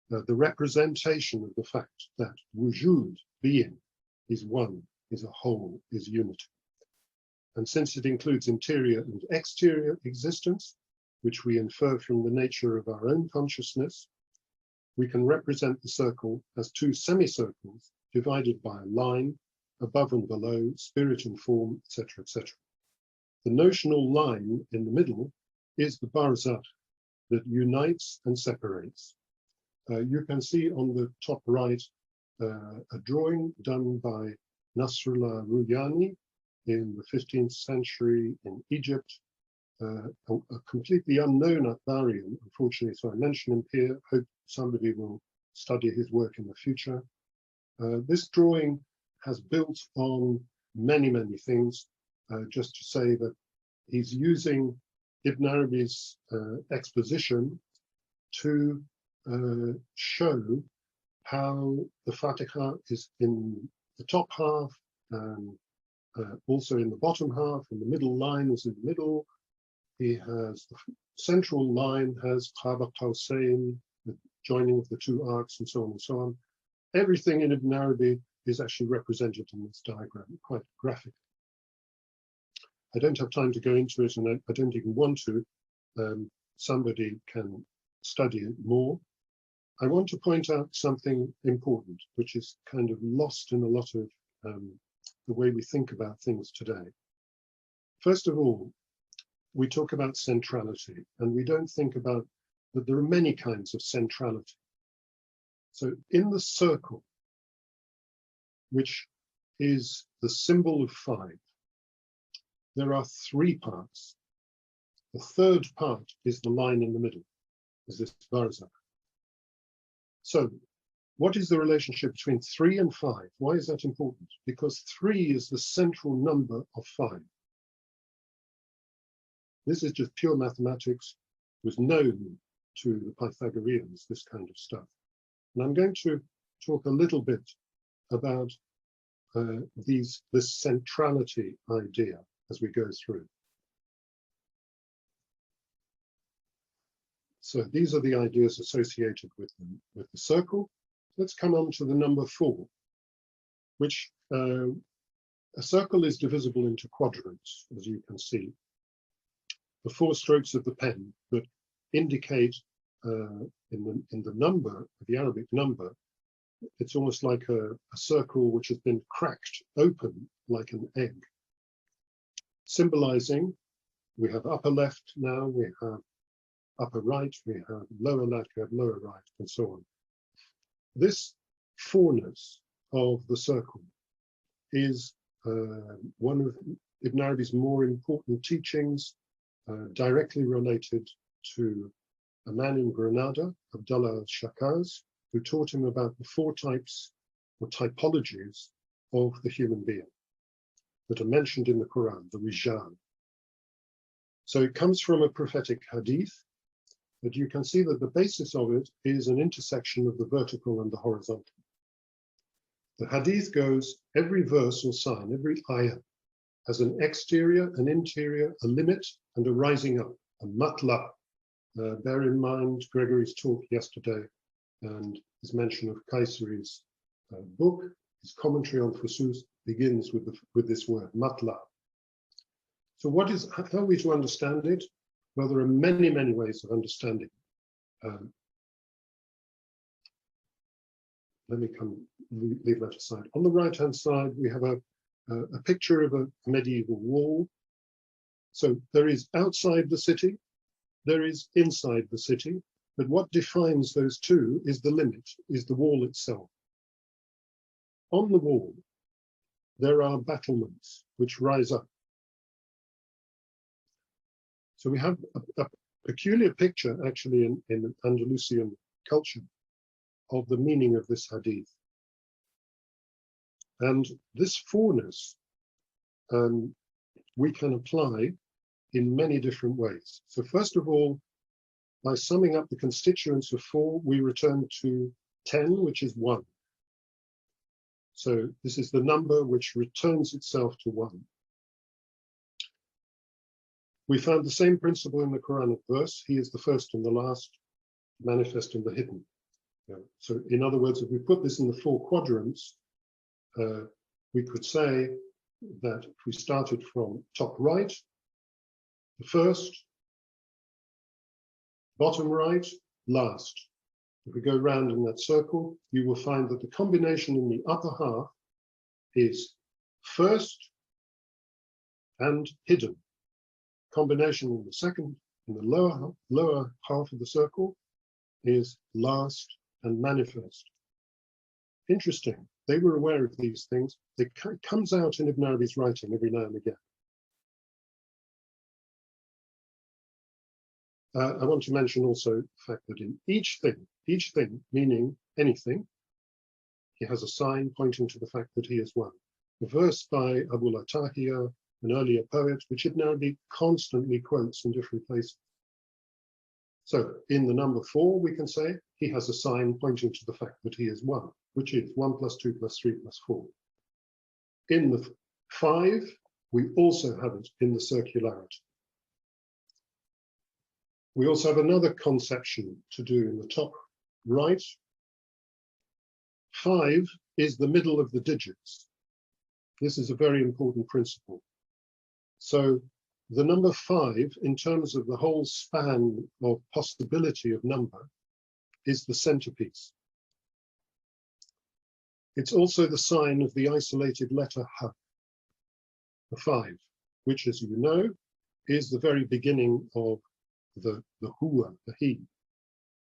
the representation of the fact that Wujud, being, is one, is a whole, is unity. And since it includes interior and exterior existence, which we infer from the nature of our own consciousness, we can represent the circle as 2 semicircles divided by a line, above and below, spirit and form, etc., etc. The notional line in the middle is the barzakh that unites and separates. You can see on the top right a drawing done by Nasrullah Ruyani in the 15th century in Egypt, a completely unknown Akbarian, unfortunately, so I mention him here. Hope somebody will study his work in the future. This drawing has built on many, many things, just to say that he's using Ibn Arabi's exposition to show how the Fatiha is in the top half, and also in the bottom half, and the middle line is in the middle. He has the central line has Qaba Qawsayn, the joining of the 2 arcs, and so on and so on. Everything in Ibn Arabi is actually represented in this diagram, quite graphic. I don't have time to go into it, and I don't even want to. Somebody can study it more. I want to point out something important, which is kind of lost in a lot of the way we think about things today. First of all, we talk about centrality, and we don't think about that there are many kinds of centrality. So in the circle, which is the symbol of 5, there are 3 parts. The 3rd part is the line in the middle. is this barzakh. So what is the relationship between 3 and 5? Why is that important? Because 3 is the central number of 5. This is just pure mathematics. It was known to the Pythagoreans, this kind of stuff. And I'm going to talk a little bit about this centrality idea as we go through. So these are the ideas associated with the circle. Let's come on to the number 4, which a circle is divisible into quadrants, as you can see. The 4 strokes of the pen that indicate in the number, the Arabic number, it's almost like a circle which has been cracked open like an egg, symbolizing we have upper left now, we have upper right, we have lower left, we have lower right, and so on. This 4-ness of the circle is one of Ibn Arabi's more important teachings, directly related to a man in Granada, Abdullah al-Shakaz, who taught him about the 4 types or typologies of the human being that are mentioned in the Quran, the Rijal. So it comes from a prophetic hadith, but you can see that the basis of it is an intersection of the vertical and the horizontal. The hadith goes, every verse or sign, every ayah has an exterior, an interior, a limit, and a rising up, a matla. Bear in mind Gregory's talk yesterday and his mention of Kayseri's book. His commentary on Fusus begins with this word, matla. So how are we to understand it? Well, there are many, many ways of understanding. Let me leave that aside. On the right-hand side, we have a picture of a medieval wall. So there is outside the city, there is inside the city, but what defines those two is the limit, is the wall itself. On the wall, there are battlements which rise up. So we have a peculiar picture, actually, in Andalusian culture of the meaning of this hadith. And this 4-ness we can apply in many different ways. So first of all, by summing up the constituents of 4, we return to 10, which is 1. So this is the number which returns itself to 1. We found the same principle in the Quranic verse. He is the first and the last, manifest in the hidden. So in other words, if we put this in the 4 quadrants, we could say that if we started from top right, the first, bottom right, last. If we go round in that circle, you will find that the combination in the upper half is first and hidden. Combination in the second, in the lower half of the circle, is last and manifest. Interesting. They were aware of these things. It comes out in Ibn Arabi's writing every now and again. I want to mention also the fact that in each thing meaning anything, he has a sign pointing to the fact that he is one. A verse by Abdullah, an earlier poet, which Ibn Arabi constantly quotes in different places. So in the number 4, we can say he has a sign pointing to the fact that he is 1, which is 1 + 2 + 3 + 4. In the 5, we also have it in the circularity. We also have another conception to do in the top right. 5 is the middle of the digits. This is a very important principle. So the number 5, in terms of the whole span of possibility of number, is the centerpiece. It's also the sign of the isolated letter Ha, the 5, which, as you know, is the very beginning of the huwa, the he.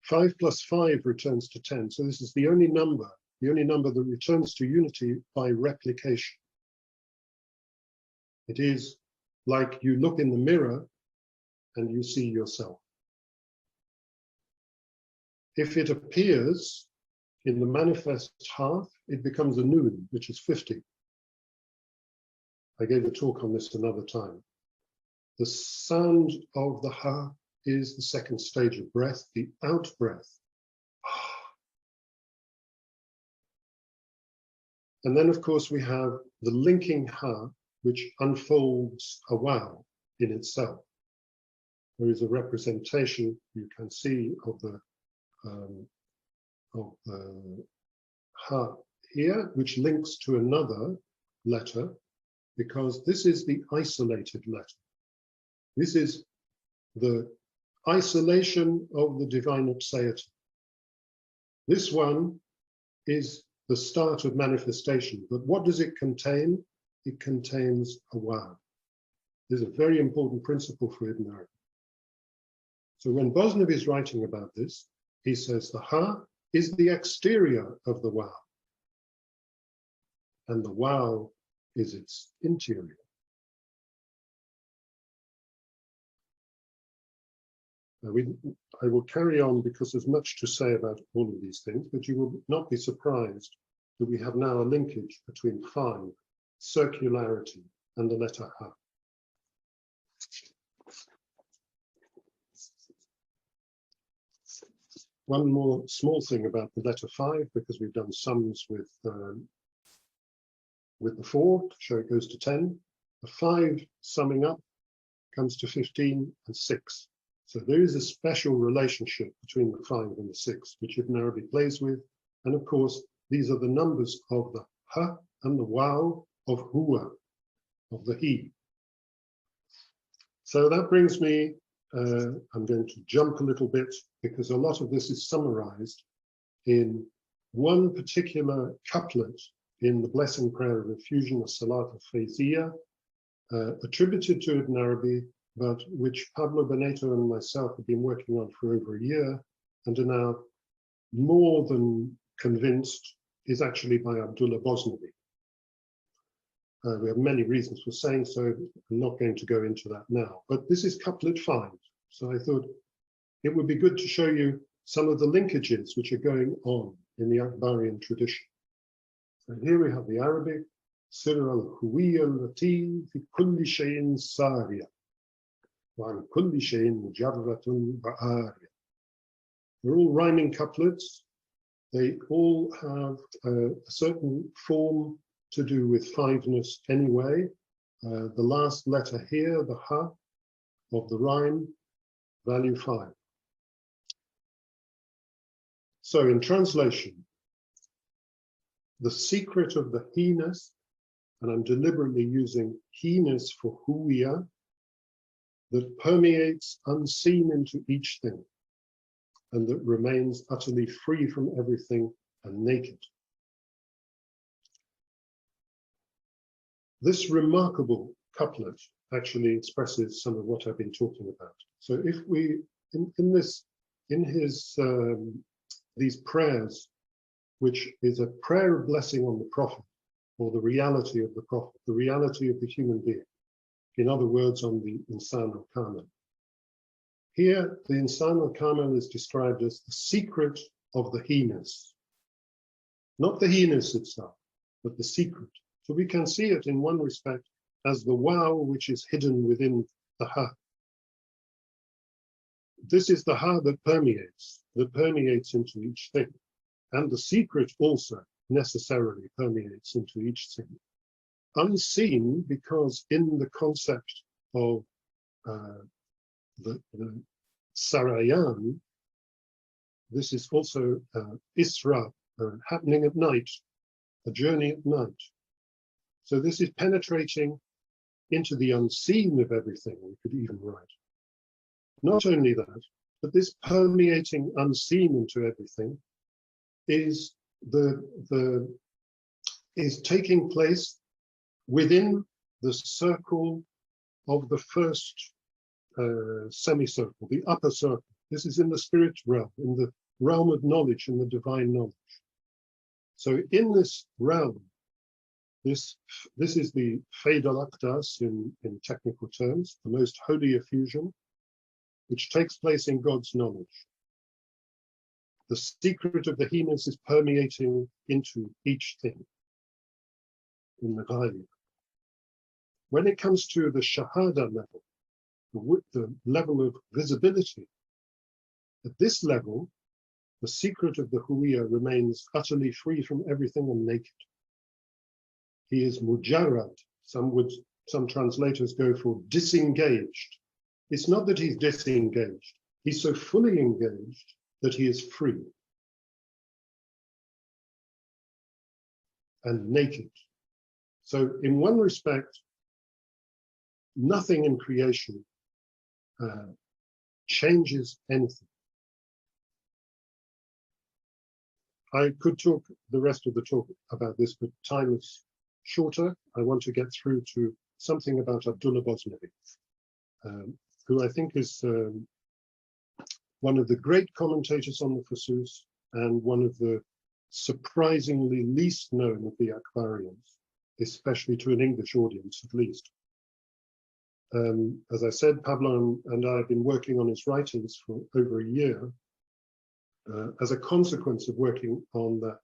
5 + 5 returns to 10. So this is the only number that returns to unity by replication. It is like you look in the mirror and you see yourself. if it appears in the manifest half, it becomes a noon, which is 50. I gave a talk on this another time. The sound of the ha is the second stage of breath, the out breath. And then, of course, we have the linking ha, which unfolds a wow in itself. There is a representation you can see of the ha here, which links to another letter, because this is the isolated letter. This is the isolation of the divine Upsayati. This one is the start of manifestation, but what does it contain? It contains a wow. This is a very important principle for Ibn Arabi. So when Bosnavi is writing about this, he says the ha is the exterior of the wow, and the wow is its interior. I will carry on because there's much to say about all of these things, but you will not be surprised that we have now a linkage between 5, circularity, and the letter ha. One more small thing about the letter 5, because we've done sums with the 4 to show it goes to 10. The 5 summing up comes to 15 and 6. So there is a special relationship between the 5 and the 6, which Ibn Arabi plays with. And of course, these are the numbers of the ha and the wow of huwa, of the he. So that brings me, I'm going to jump a little bit because a lot of this is summarized in one particular couplet in the blessing prayer of infusion of Salat al-Fayziyah, attributed to Ibn Arabi, but which Pablo Beneto and myself have been working on for over a year and are now more than convinced is actually by Abdullah Bosnavi. We have many reasons for saying so. I'm not going to go into that now, but this is couplet 5. So I thought it would be good to show you some of the linkages which are going on in the Akbarian tradition. And here we have the Arabic, Sir al-Huwiyya al-Lati fi kulli shay'in sariya. They're all rhyming couplets. They all have a certain form to do with 5-ness anyway. The last letter here, the ha of the rhyme, value 5. So in translation, the secret of the he-ness, and I'm deliberately using he-ness for huwiya, that permeates unseen into each thing, and that remains utterly free from everything and naked. This remarkable couplet actually expresses some of what I've been talking about. So if we, these prayers, which is a prayer of blessing on the Prophet, or the reality of the Prophet, the reality of the human being, in other words, on the Insan al-Kamil. Here, the Insan al-Kamil is described as the secret of the he-ness. Not the he-ness itself, but the secret. So we can see it in one respect as the wow which is hidden within the ha. This is the ha that permeates into each thing. And the secret also necessarily permeates into each thing. Unseen, because in the concept of the Sarayan, this is also Isra, happening at night, a journey at night. So this is penetrating into the unseen of everything, we could even write. Not only that, but this permeating unseen into everything is taking place within the circle of the first semicircle, the upper circle. This is in the spirit realm, in the realm of knowledge, in the divine knowledge. So in this realm, this is the Fayd al-Aqdas in technical terms, the most holy effusion, which takes place in God's knowledge. the secret of the He-ness is permeating into each thing in the Ghali. When it comes to the Shahada level, the level of visibility, at this level, the secret of the Huwiya remains utterly free from everything and naked. He is mujarrad. Some translators go for disengaged. It's not that he's disengaged. He's so fully engaged that he is free and naked. So in one respect, nothing in creation changes anything. I could talk the rest of the talk about this, but time is shorter. I want to get through to something about Abdullah Bosnavi, who I think is one of the great commentators on the Fusus and one of the surprisingly least known of the Akbarians, especially to an English audience at least. As I said, Pablo and I have been working on his writings for over a year as a consequence of working on that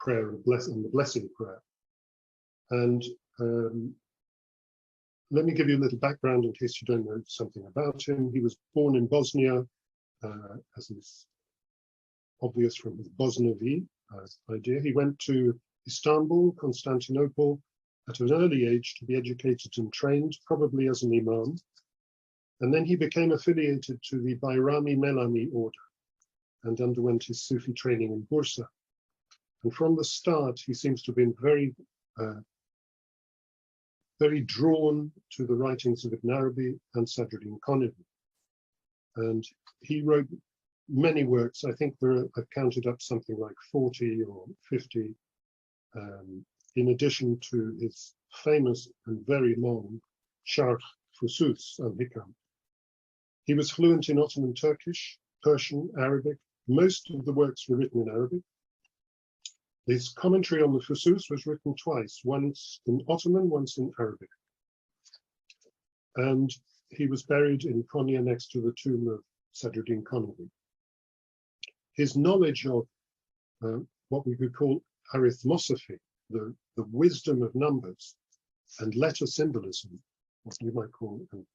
prayer and the blessing prayer. And let me give you a little background in case you don't know something about him. He was born in Bosnia, as is obvious from his Bosnavi idea. He went to Istanbul, Constantinople, at an early age to be educated and trained, probably as an imam. And then he became affiliated to the Bayrami Melani order and underwent his Sufi training in Bursa. And from the start, he seems to have been very drawn to the writings of Ibn Arabi and Sadruddin Konevi. And he wrote many works. I think I've counted up something like 40 or 50, in addition to his famous and very long Sharh Fusus al-Hikam. He was fluent in Ottoman Turkish, Persian, Arabic. Most of the works were written in Arabic. His commentary on the Fusus was written twice, once in Ottoman, once in Arabic. And he was buried in Konya next to the tomb of Sadruddin Konevi. His knowledge of what we could call arithmosophy, the wisdom of numbers and letter symbolism, what we might call, and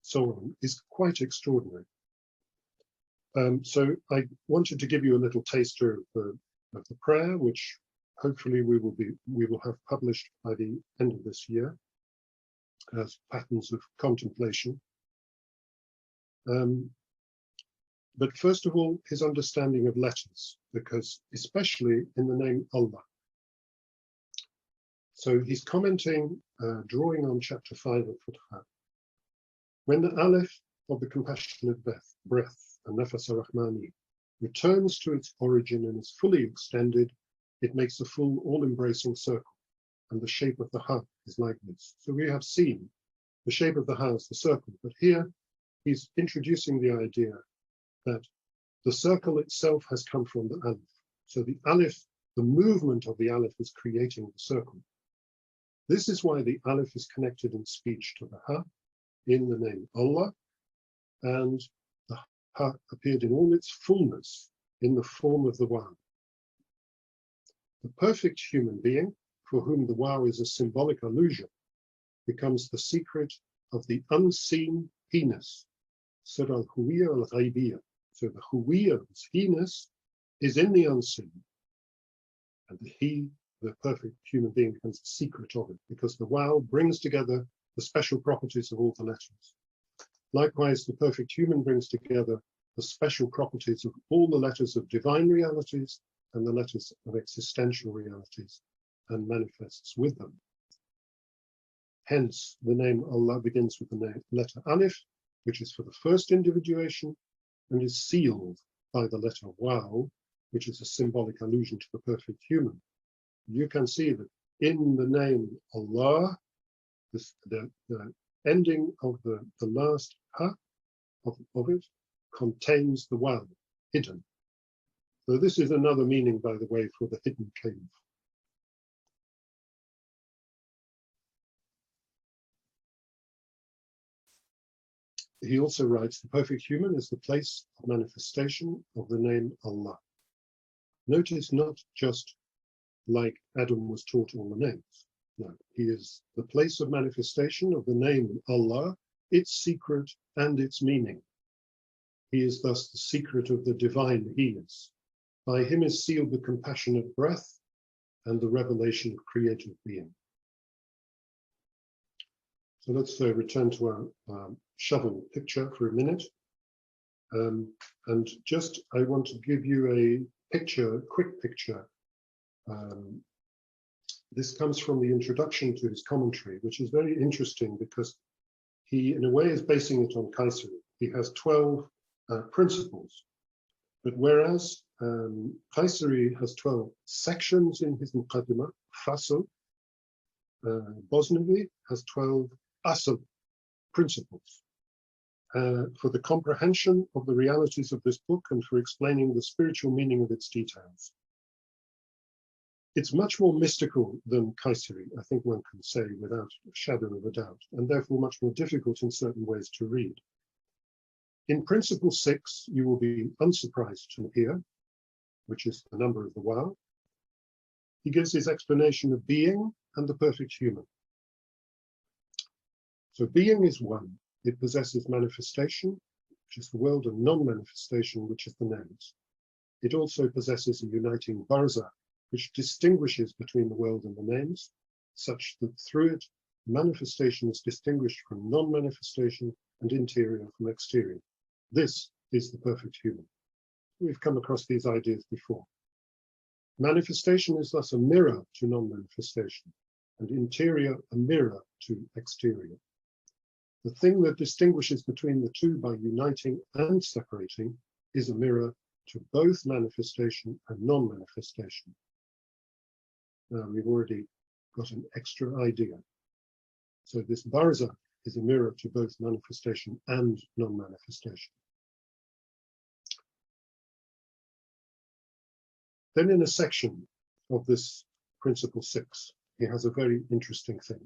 so on, is quite extraordinary. So I wanted to give you a little taster of the prayer, which hopefully we will have published by the end of this year as patterns of contemplation. But first of all, his understanding of letters, because especially in the name Allah. So he's commenting, drawing on chapter 5 of Futhat. When the Alif of the compassionate breath, and Nafas ar-Rahmani, returns to its origin and is fully extended, it makes a full, all-embracing circle, and the shape of the Ha is like this. So we have seen the shape of the Ha as the circle, but here he's introducing the idea that the circle itself has come from the Alif. So the Alif, the movement of the Alif is creating the circle. This is why the Alif is connected in speech to the Ha in the name Allah, and the Ha appeared in all its fullness in the form of the Waw. The perfect human being, for whom the Waw is a symbolic allusion, becomes the secret of the unseen He-ness, Sir al-Huwiya al-Ghaibiyya. So the Huwiya's He-ness is in the unseen, and the perfect human being, becomes the secret of it, because the Waw brings together the special properties of all the letters. Likewise, the perfect human brings together the special properties of all the letters of divine realities and the letters of existential realities, and manifests with them. Hence, the name Allah begins with the letter Alif, which is for the first individuation, and is sealed by the letter Waw, which is a symbolic allusion to the perfect human. You can see that in the name Allah, the ending of the last Ha of it contains the Waw, hidden. So this is another meaning, by the way, for the hidden cave. He also writes, the perfect human is the place of manifestation of the name Allah. Notice not just like Adam was taught all the names. No, he is the place of manifestation of the name Allah, its secret and its meaning. He is thus the secret of the divine He is. By him is sealed the compassionate breath and the revelation of creative being. So let's return to our shovel picture for a minute. And just, I want to give you a picture, a quick picture. This comes from the introduction to his commentary, which is very interesting because he, in a way, is basing it on Kayseri. He has 12 principles, but whereas Kayseri has 12 sections in his Muqaddimah, Fasl, Bosnavi has 12 Asl, principles, for the comprehension of the realities of this book and for explaining the spiritual meaning of its details. It's much more mystical than Kayseri, I think one can say without a shadow of a doubt, and therefore much more difficult in certain ways to read. In Principle 6, you will be unsurprised to hear, which is the number of the wow, he gives his explanation of being and the perfect human. So being is one. It possesses manifestation, which is the world, and non-manifestation, which is the names. It also possesses a uniting barzakh, which distinguishes between the world and the names, such that through it, manifestation is distinguished from non-manifestation and interior from exterior. This is the perfect human. We've come across these ideas before. Manifestation is thus a mirror to non-manifestation, and interior a mirror to exterior. The thing that distinguishes between the two by uniting and separating is a mirror to both manifestation and non-manifestation. Now, we've already got an extra idea. So this barzakh is a mirror to both manifestation and non-manifestation. Then in a section of this Principle 6, he has a very interesting thing.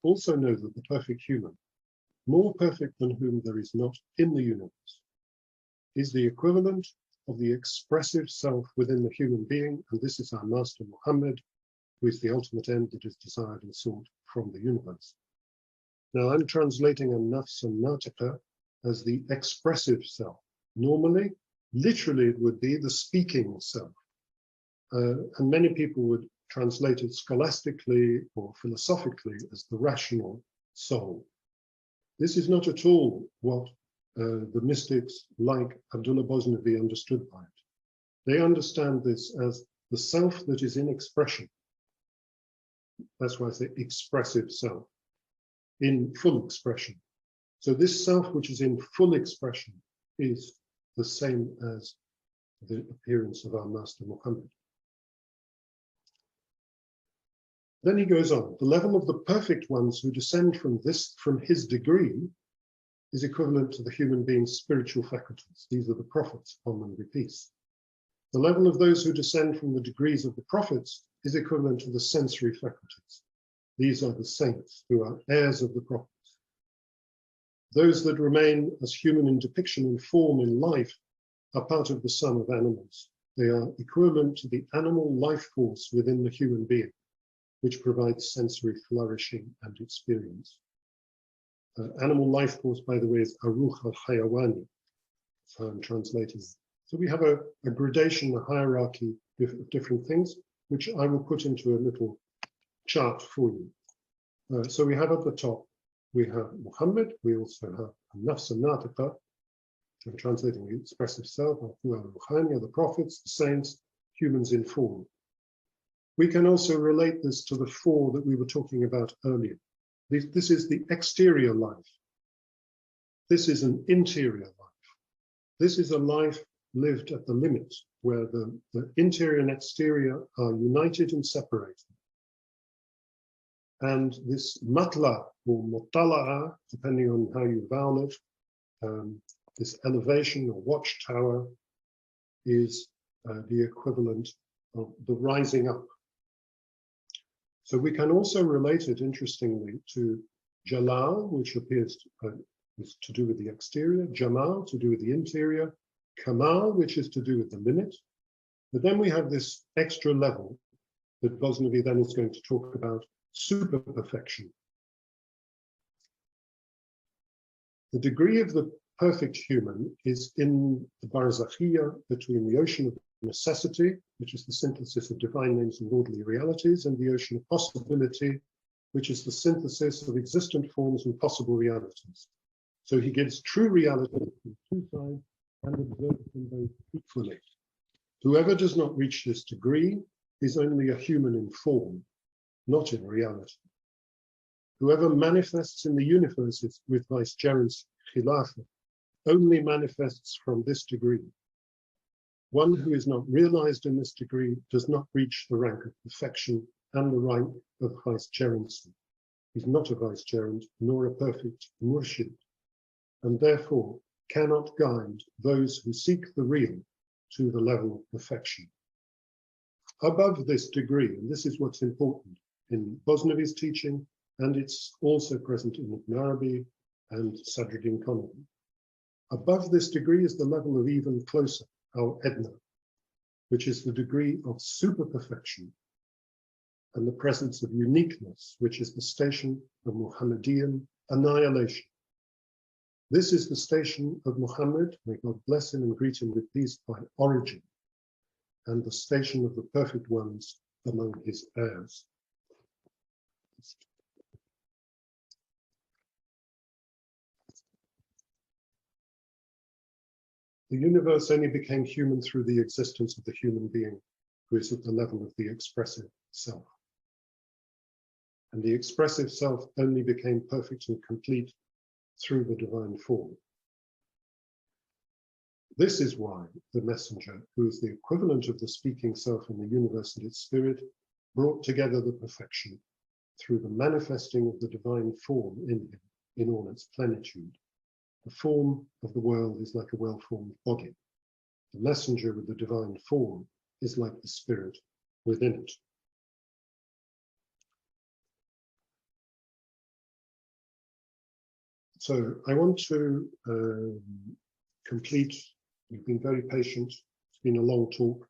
Also know that the perfect human, more perfect than whom there is not in the universe, is the equivalent of the expressive self within the human being, and this is our Master Muhammad, who is the ultimate end that is desired and sought from the universe. Now I'm translating a nafs natiqa as the expressive self. Normally, literally it would be the speaking self. And many people would translate it scholastically or philosophically as the rational soul. This is not at all what the mystics like Abdullah Bosnavi understood by it. They understand this as the self that is in expression. That's why I say expressive self, in full expression. So this self which is in full expression is the same as the appearance of our Master Muhammad. Then he goes on, the level of the perfect ones who descend from his degree is equivalent to the human being's spiritual faculties. These are the prophets, upon them be peace. The level of those who descend from the degrees of the prophets is equivalent to the sensory faculties. These are the saints who are heirs of the prophets. Those that remain as human in depiction and form in life are part of the sum of animals. They are equivalent to the animal life force within the human being, which provides sensory flourishing and experience. Animal life force, by the way, is Aruch al-Hayawani, so I'm translating. So we have a gradation, a hierarchy of different things, which I will put into a little chart for you. So we have at the top, we have Muhammad, we also have Nafs al-Natiqa, I'm translating the expressive self, the prophets, the saints, humans in form. We can also relate this to the four that we were talking about earlier. This is the exterior life. This is an interior life. This is a life lived at the limit, where the interior and exterior are united and separated. And this matla, or mutala'a, depending on how you vowel it, this elevation or watchtower is the equivalent of the rising up. So we can also relate it, interestingly, to Jalal, which appears is to do with the exterior, Jamal, to do with the interior, Kamal, which is to do with the limit, But then we have this extra level that Bosnavi then is going to talk about, super perfection. The degree of the perfect human is in the barzakhiyya, between the ocean of necessity, which is the synthesis of divine names and lordly realities, and the ocean of possibility, which is the synthesis of existent forms and possible realities. So he gives true reality from two sides and observes them both equally. Whoever does not reach this degree is only a human in form, not in reality. Whoever manifests in the universe with vicegerent's khilafah only manifests from this degree. One who is not realized in this degree does not reach the rank of perfection and the rank of vicegerency. He's not a vicegerent nor a perfect murshid, and therefore cannot guide those who seek the real to the level of perfection. Above this degree, and this is what's important in Bosnavi's teaching, and it's also present in Ibn Arabi and Sadruddin Konavi. Above this degree is the level of even closer, al-Edna, which is the degree of super perfection and the presence of uniqueness, which is the station of Muhammadian annihilation. This is the station of Muhammad, may God bless him and greet him with peace, by origin, and the station of the perfect ones among his heirs. The universe only became human through the existence of the human being who is at the level of the expressive self. And the expressive self only became perfect and complete through the divine form. This is why the messenger, who is the equivalent of the speaking self in the universe and its spirit, brought together the perfection through the manifesting of the divine form in him in all its plenitude. The form of the world is like a well-formed body. The messenger with the divine form is like the spirit within it. So I want to complete, you've been very patient, it's been a long talk.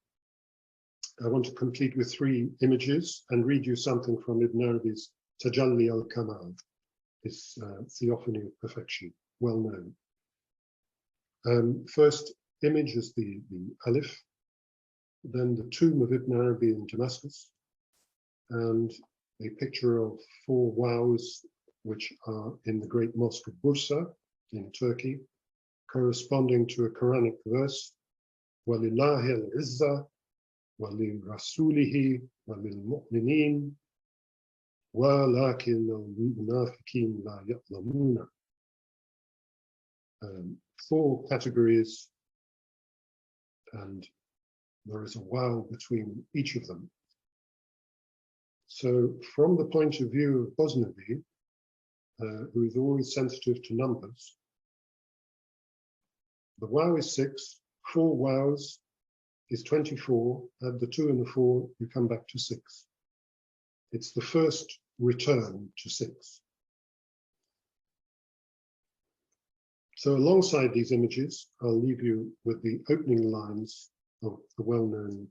I want to complete with 3 images and read you something from Ibn Arabi's Tajalli al-Kamal, his theophany of perfection, well known. First image is the Alif, then the tomb of Ibn Arabi in Damascus, and a picture of 4 wows which are in the great mosque of Bursa in Turkey, corresponding to a Quranic verse, وَلِلَّهِ الْعِزَّةِ وَلِرَسُولِهِ وَلِلْمُؤْمِنِينَ وَلَكِنَّ الْمُنَافِقِينَ لَا يَعْلَمُونَ. 4 categories, and there is a wow between each of them. So from the point of view of Bosnavi, who is always sensitive to numbers, the wow is 6, 4 wows is 24, add the 2 and the 4, you come back to 6. It's the first return to 6. So alongside these images, I'll leave you with the opening lines of the well-known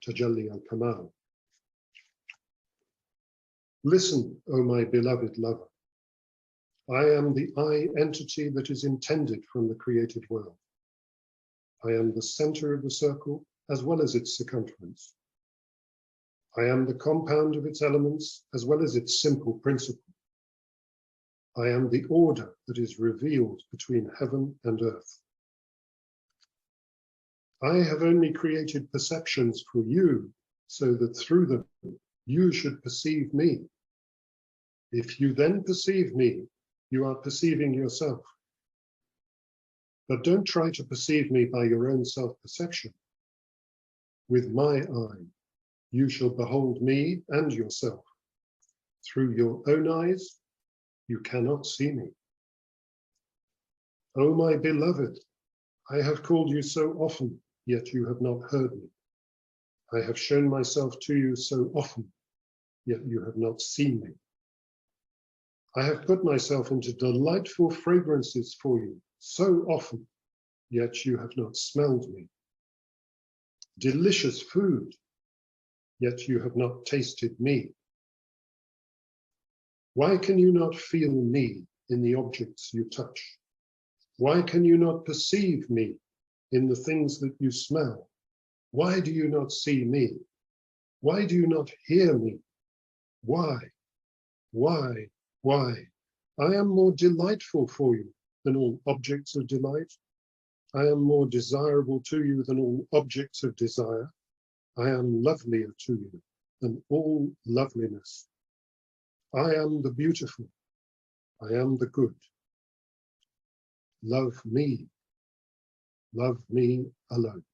Tajalli al-Kamal. Listen, O my beloved lover. I am the I entity that is intended from the created world. I am the center of the circle as well as its circumference. I am the compound of its elements as well as its simple principle. I am the order that is revealed between heaven and earth. I have only created perceptions for you so that through them you should perceive me. If you then perceive me, you are perceiving yourself. But don't try to perceive me by your own self-perception. With my eye, you shall behold me and yourself. Through your own eyes, you cannot see me. O my beloved, I have called you so often, yet you have not heard me. I have shown myself to you so often, yet you have not seen me. I have put myself into delightful fragrances for you so often, yet you have not smelled me. delicious food, yet you have not tasted me. Why can you not feel me in the objects you touch? Why can you not perceive me in the things that you smell? Why do you not see me? Why do you not hear me? Why? Why? Why? I am more delightful for you than all objects of delight. I am more desirable to you than all objects of desire. I am lovelier to you than all loveliness. I am the beautiful. I am the good. Love me alone.